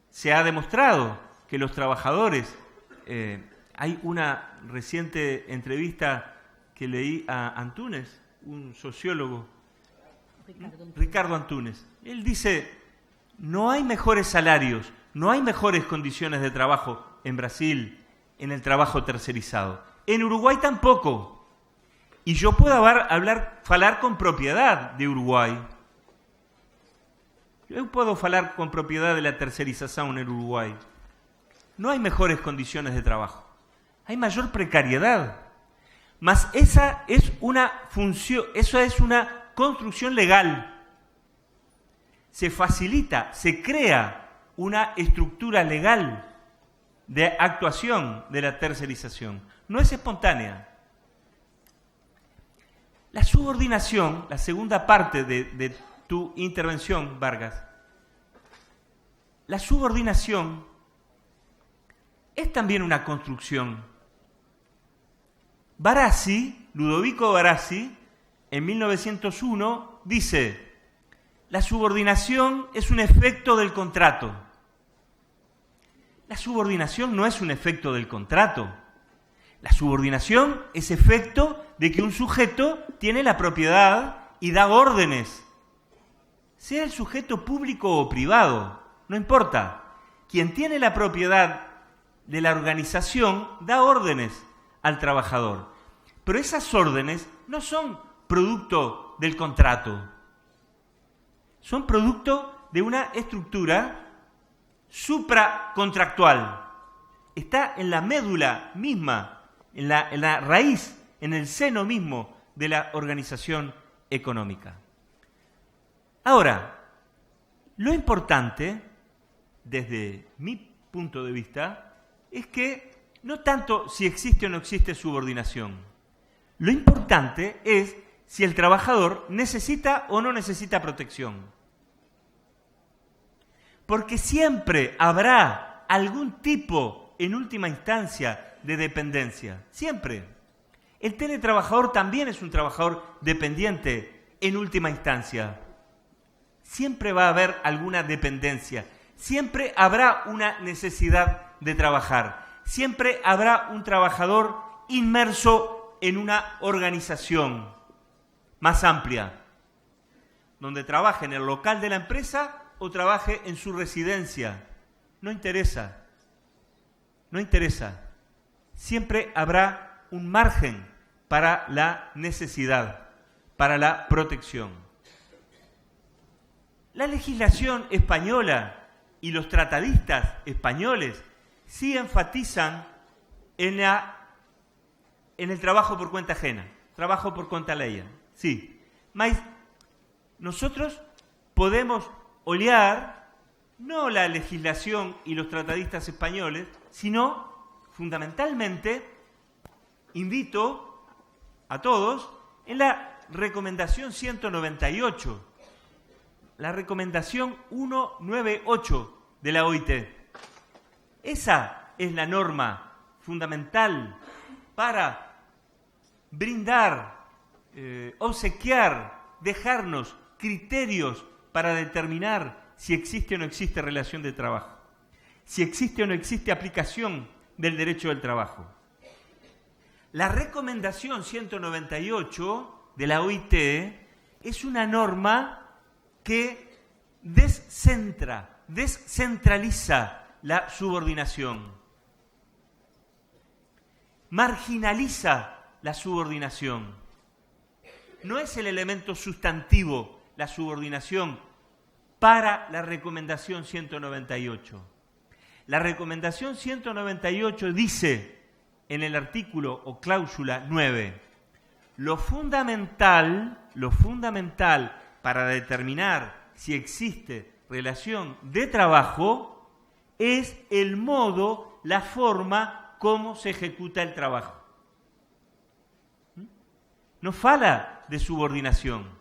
Se ha demostrado que los trabajadores, hay una reciente entrevista que leí a Antúnez, un sociólogo, Ricardo Antúnez. Él dice, no hay mejores salarios, no hay mejores condiciones de trabajo en Brasil, en el trabajo tercerizado. En Uruguay tampoco. Y yo puedo falar con propiedad de Uruguay. Yo puedo falar con propiedad de la tercerización en Uruguay. No hay mejores condiciones de trabajo. Hay mayor precariedad. Mas esa es una función, eso es una construcción legal. Se facilita, se crea una estructura legal de actuación de la tercerización. No es espontánea. La subordinación, la segunda parte de tu intervención, Vargas, la subordinación es también una construcción. Barassi, Ludovico Barassi, en 1901, dice, la subordinación es un efecto del contrato. La subordinación no es un efecto del contrato. La subordinación es efecto de que un sujeto tiene la propiedad y da órdenes. Sea el sujeto público o privado, no importa. Quien tiene la propiedad de la organización da órdenes al trabajador. Pero esas órdenes no son producto del contrato. Son producto de una estructura supracontractual. Está en la médula misma, en la raíz, en el seno mismo de la organización económica. Ahora, lo importante, desde mi punto de vista, es que no tanto si existe o no existe subordinación. Lo importante es si el trabajador necesita o no necesita protección. Porque siempre habrá algún tipo, en última instancia, de dependencia. Siempre. El teletrabajador también es un trabajador dependiente en última instancia. Siempre va a haber alguna dependencia. Siempre habrá una necesidad de trabajar. Siempre habrá un trabajador inmerso en una organización más amplia, donde trabaje en el local de la empresa o trabaje en su residencia. No interesa. No interesa. Siempre habrá un margen para la necesidad, para la protección. La legislación española y los tratadistas españoles sí enfatizan en el trabajo por cuenta ajena, trabajo por cuenta ajena. Sí, mas nosotros podemos olear no la legislación y los tratadistas españoles, sino fundamentalmente invito a todos en la recomendación 198, la recomendación 198 de la OIT. Esa es la norma fundamental para brindar, obsequiar, dejarnos criterios para determinar si existe o no existe relación de trabajo, si existe o no existe aplicación del derecho del trabajo. La recomendación 198 de la OIT es una norma que descentraliza la subordinación, marginaliza la subordinación. No es el elemento sustantivo la subordinación para la recomendación 198. La recomendación 198 dice en el artículo o cláusula 9, lo fundamental para determinar si existe relación de trabajo es el modo, la forma como se ejecuta el trabajo. No fala de subordinación.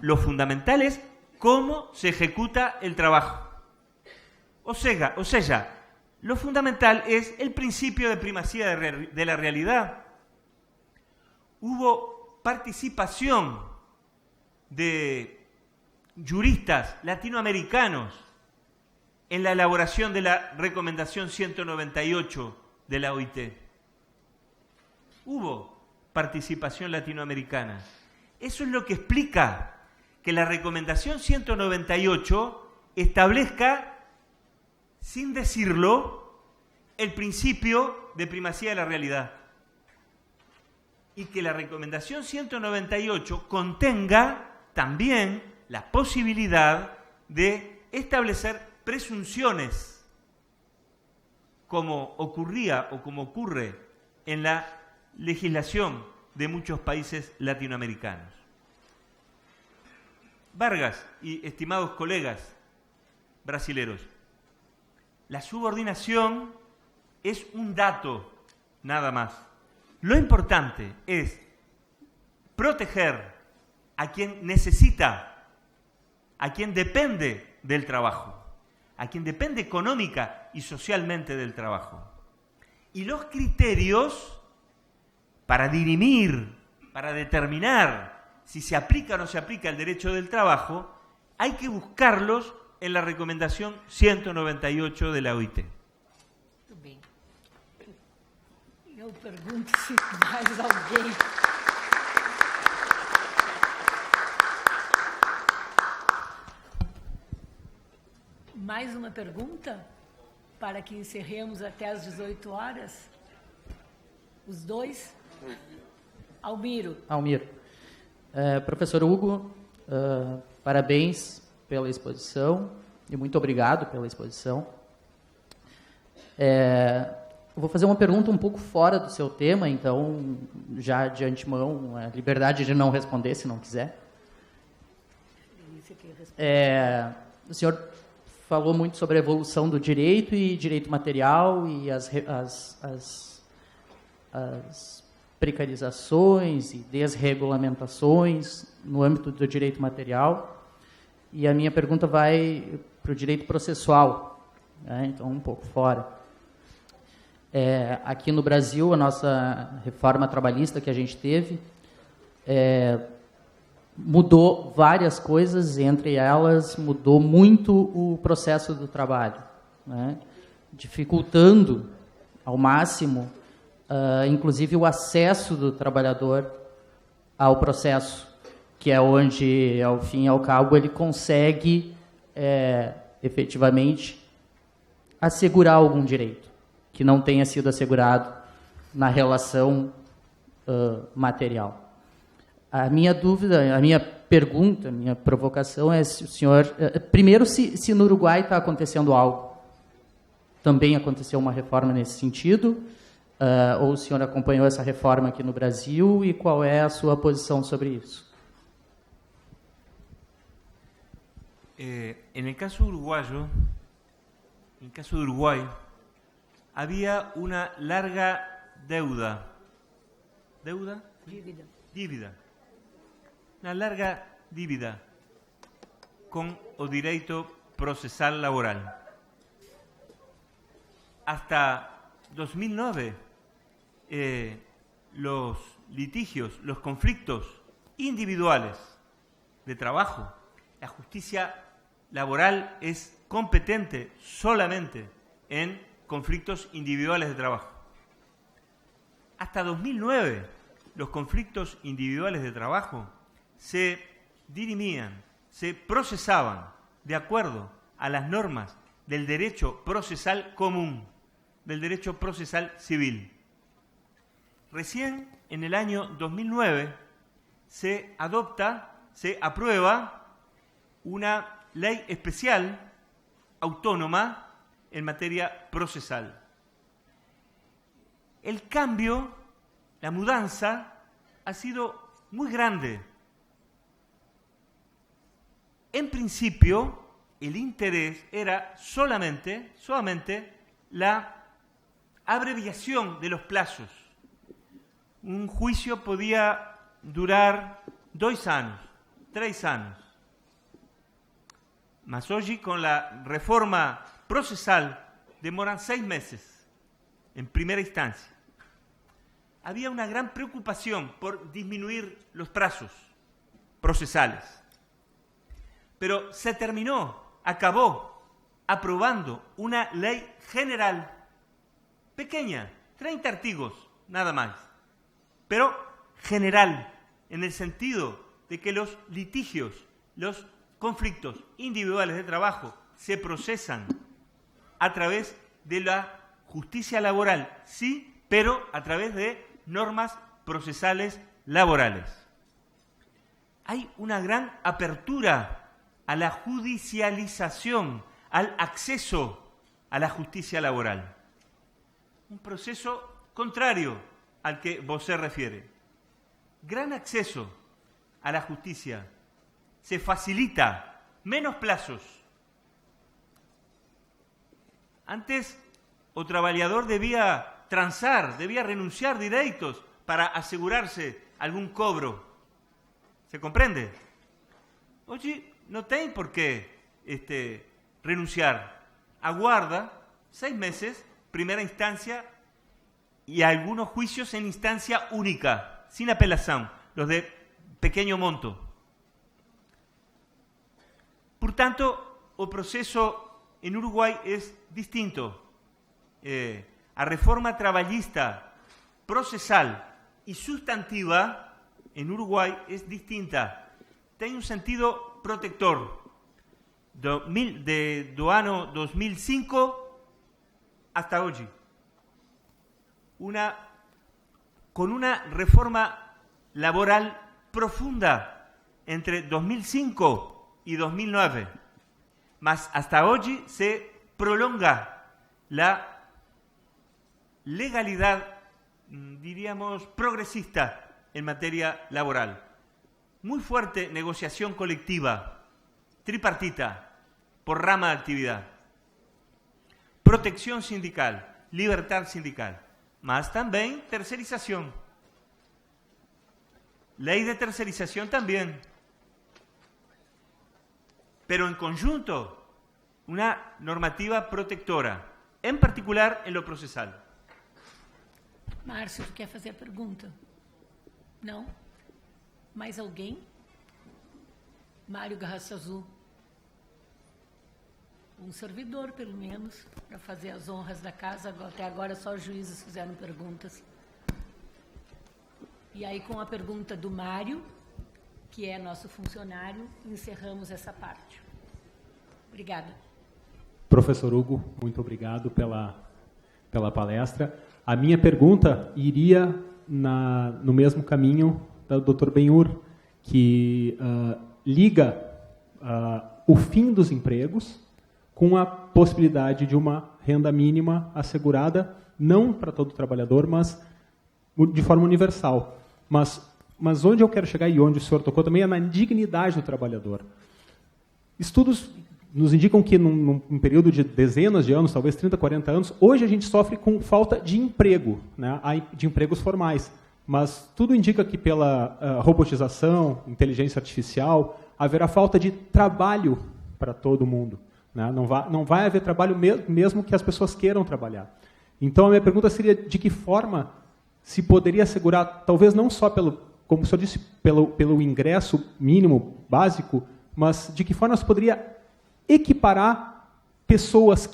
Lo fundamental es cómo se ejecuta el trabajo. O sea, lo fundamental es el principio de primacía de la realidad. Hubo participación de juristas latinoamericanos en la elaboración de la recomendación 198 de la OIT. Hubo participación latinoamericana. Eso es lo que explica que la recomendación 198 establezca, sin decirlo, el principio de primacía de la realidad. Y que la recomendación 198 contenga también la posibilidad de establecer presunciones, como ocurría o como ocurre en la legislación de muchos países latinoamericanos. Vargas y estimados colegas brasileros, la subordinación es un dato, nada más. Lo importante es proteger a quien necesita, a quien depende del trabajo, a quien depende económica y socialmente del trabajo. Y los criterios para dirimir, para determinar si se aplica o no se aplica el derecho del trabajo, hay que buscarlos en la recomendación 198 de la OIT. Muito bem. Eu pergunto se mais alguém... Mais uma pergunta para que encerremos até às 18 horas? Os dois? Almiro. Professor Hugo, parabéns pela exposição e muito obrigado pela exposição. Eu vou fazer uma pergunta um pouco fora do seu tema, então, já de antemão, a liberdade de não responder, se não quiser. O senhor falou muito sobre a evolução do direito e direito material e as precarizações e desregulamentações no âmbito do direito material. E a minha pergunta vai para o direito processual, né? Então um pouco fora. Aqui no Brasil, a nossa reforma trabalhista que a gente teve mudou várias coisas, entre elas mudou muito o processo do trabalho, né? Dificultando ao máximo, inclusive, o acesso do trabalhador ao processo, que é onde, ao fim e ao cabo, ele consegue, efetivamente, assegurar algum direito que não tenha sido assegurado na relação material. A minha dúvida, a minha pergunta, a minha provocação é se o senhor... primeiro, se no Uruguai está acontecendo algo. Também aconteceu uma reforma nesse sentido? Ou o senhor acompanhou essa reforma aqui no Brasil? E qual é a sua posição sobre isso? En el caso uruguayo, en el caso de Uruguay, había una larga deuda. ¿Deuda? Dívida. Dívida. Una larga dívida con o direito procesal laboral. Hasta 2009, los litigios, los conflictos individuales de trabajo, la justicia laboral es competente solamente en conflictos individuales de trabajo. Hasta 2009, los conflictos individuales de trabajo se dirimían, se procesaban de acuerdo a las normas del derecho procesal común, del derecho procesal civil. Recién en el año 2009 se aprueba una ley especial autónoma en materia procesal. El cambio, la mudanza, ha sido muy grande. En principio, el interés era solamente la abreviación de los plazos. Un juicio podía durar 2 años, 3 años. Mas hoy, con la reforma procesal, demoran 6 meses en primera instancia. Había una gran preocupación por disminuir los plazos procesales. Pero se acabó aprobando una ley general, pequeña, 30 artículos, nada más, pero general, en el sentido de que los litigios, los conflictos individuales de trabajo se procesan a través de la justicia laboral, sí, pero a través de normas procesales laborales. Hay una gran apertura a la judicialización, al acceso a la justicia laboral. Un proceso contrario al que vos se refiere. Gran acceso a la justicia. Se facilita, menos plazos. Antes, o trabajador debía transar, debía renunciar direitos para asegurarse algún cobro. ¿Se comprende? Hoy no tiene por qué renunciar. Aguarda 6 meses, primera instancia, y algunos juicios en instancia única, sin apelación, los de pequeño monto. Por tanto, el proceso en Uruguay es distinto. A reforma trabalhista, procesal y sustantiva en Uruguay es distinta. Tiene un sentido protector. Do año 2005 hasta hoy. Con una reforma laboral profunda entre 2005 y 2009. Mas hasta hoy se prolonga la legalidad, diríamos, progresista en materia laboral. Muy fuerte negociación colectiva, tripartita, por rama de actividad. Protección sindical, libertad sindical, mas también tercerización. Ley de tercerización también. Pero en conjunto, una normativa protectora, en particular en lo procesal. Márcio, tu quer fazer a pergunta? Não? Mais alguém? Mário Garraça Azul. Um servidor, pelo menos, para fazer as honras da casa. Até agora só os juízes fizeram perguntas. E aí, com a pergunta do Mário, que é nosso funcionário, encerramos essa parte. Obrigada. Professor Hugo, muito obrigado pela palestra. A minha pergunta iria no mesmo caminho do Dr. Benhur, que liga o fim dos empregos com a possibilidade de uma renda mínima assegurada, não para todo trabalhador, mas de forma universal. Mas onde eu quero chegar e onde o senhor tocou também é na dignidade do trabalhador. Estudos nos indicam que num período de dezenas de anos, talvez 30, 40 anos, hoje a gente sofre com falta de emprego, né, de empregos formais. Mas tudo indica que pela robotização, inteligência artificial, haverá falta de trabalho para todo mundo. Né? Não vai haver trabalho mesmo que as pessoas queiram trabalhar. Então, a minha pergunta seria de que forma se poderia assegurar, talvez não só como o senhor disse, pelo ingresso mínimo básico, mas de que forma se poderia equiparar pessoas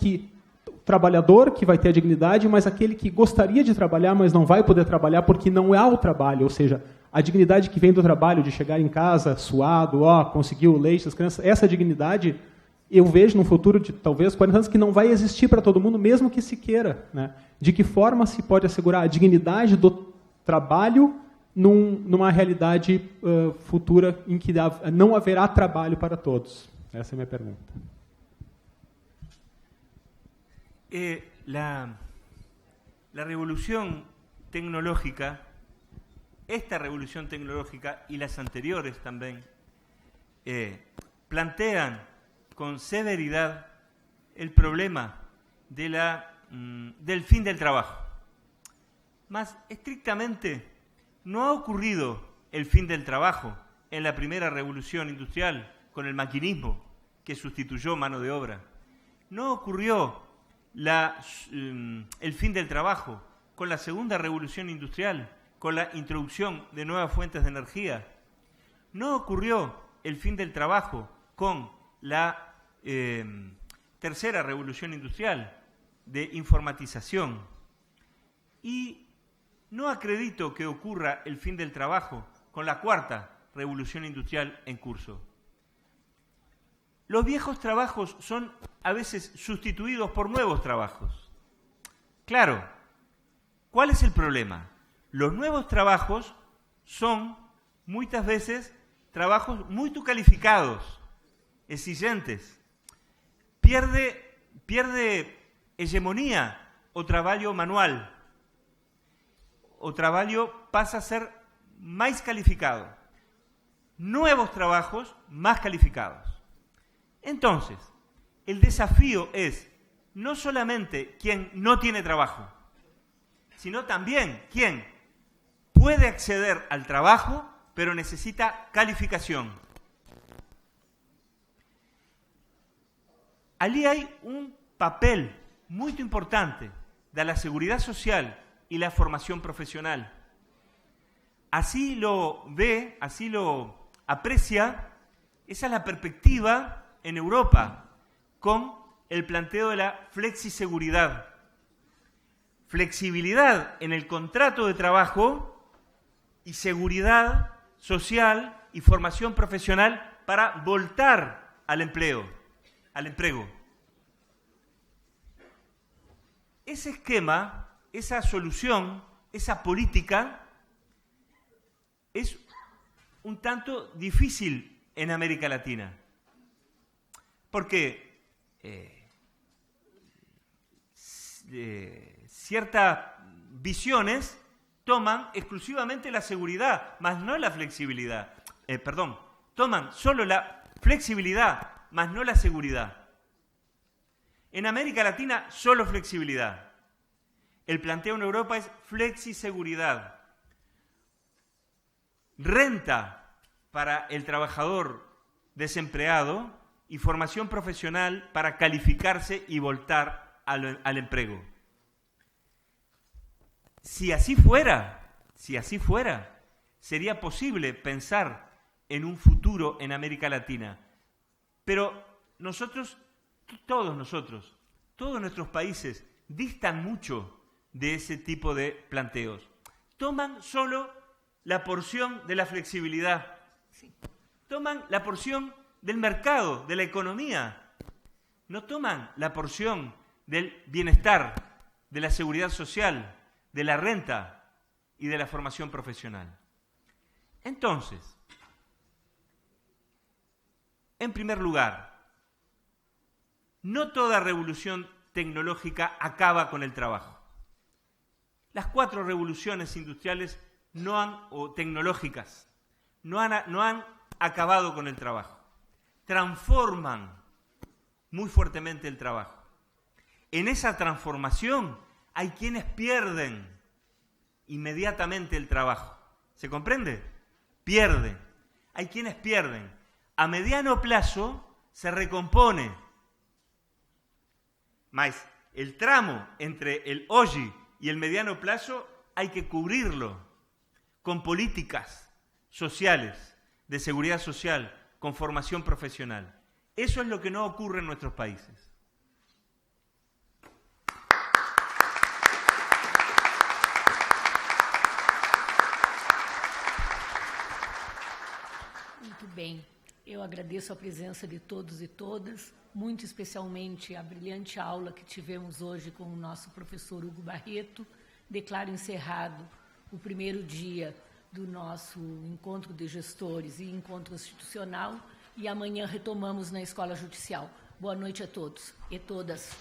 o trabalhador que vai ter a dignidade, mas aquele que gostaria de trabalhar, mas não vai poder trabalhar porque não há o trabalho, ou seja, a dignidade que vem do trabalho, de chegar em casa suado, conseguiu o leite das crianças, essa dignidade eu vejo no futuro de talvez 40 anos que não vai existir para todo mundo, mesmo que se queira. Né? De que forma se pode assegurar a dignidade do trabalho numa realidade futura em que não haverá trabalho para todos? Essa é a minha pergunta. La revolución tecnológica, esta revolución tecnológica y las anteriores también, plantean con severidad el problema del fin del trabajo. Más estrictamente, no ha ocurrido el fin del trabajo en la primera revolución industrial con el maquinismo que sustituyó mano de obra. No ocurrió el fin del trabajo con la segunda revolución industrial, con la introducción de nuevas fuentes de energía. No ocurrió el fin del trabajo con la tercera revolución industrial de informatización. Y no acredito que ocurra el fin del trabajo con la cuarta revolución industrial en curso. Los viejos trabajos son a veces sustituidos por nuevos trabajos. Claro, ¿cuál es el problema? Los nuevos trabajos son muchas veces trabajos muy calificados, exigentes. Pierde hegemonía o trabajo manual. O trabajo pasa a ser más calificado. Nuevos trabajos más calificados. Entonces, el desafío es no solamente quien no tiene trabajo, sino también quien puede acceder al trabajo, pero necesita calificación. Allí hay un papel muy importante de la seguridad social y la formación profesional. Así lo ve, así lo aprecia, esa es la perspectiva en Europa con el planteo de la flexiseguridad. Flexibilidad en el contrato de trabajo y seguridad social y formación profesional para voltar al empleo, al empleo. Ese esquema, esa solución, esa política es un tanto difícil en América Latina. Porque ciertas visiones toman exclusivamente la seguridad, más no la flexibilidad. Toman solo la flexibilidad, más no la seguridad. En América Latina, solo flexibilidad. El planteo en Europa es flexiseguridad. Renta para el trabajador desempleado y formación profesional para calificarse y voltar al empleo. Si así fuera, sería posible pensar en un futuro en América Latina. Pero todos nuestros países distan mucho de ese tipo de planteos. Toman solo la porción de la flexibilidad. Toman la porción del mercado, de la economía. No toman la porción del bienestar, de la seguridad social, de la renta y de la formación profesional. Entonces, en primer lugar, no toda revolución tecnológica acaba con el trabajo. Las 4 revoluciones industriales o tecnológicas no han acabado con el trabajo. Transforman muy fuertemente el trabajo. En esa transformación hay quienes pierden inmediatamente el trabajo. ¿Se comprende? Pierden. Hay quienes pierden. A mediano plazo se recompone. Mas el tramo entre el hoy y el mediano plazo hay que cubrirlo con políticas sociales, de seguridad social, con formación profesional. Eso es lo que no ocurre en nuestros países. Muito bem. Eu agradeço a presença de todos e todas, muito especialmente a brilhante aula que tivemos hoje com o nosso professor Hugo Barreto. Declaro encerrado o primeiro dia do nosso encontro de gestores e encontro institucional, e amanhã retomamos na Escola Judicial. Boa noite a todos e todas.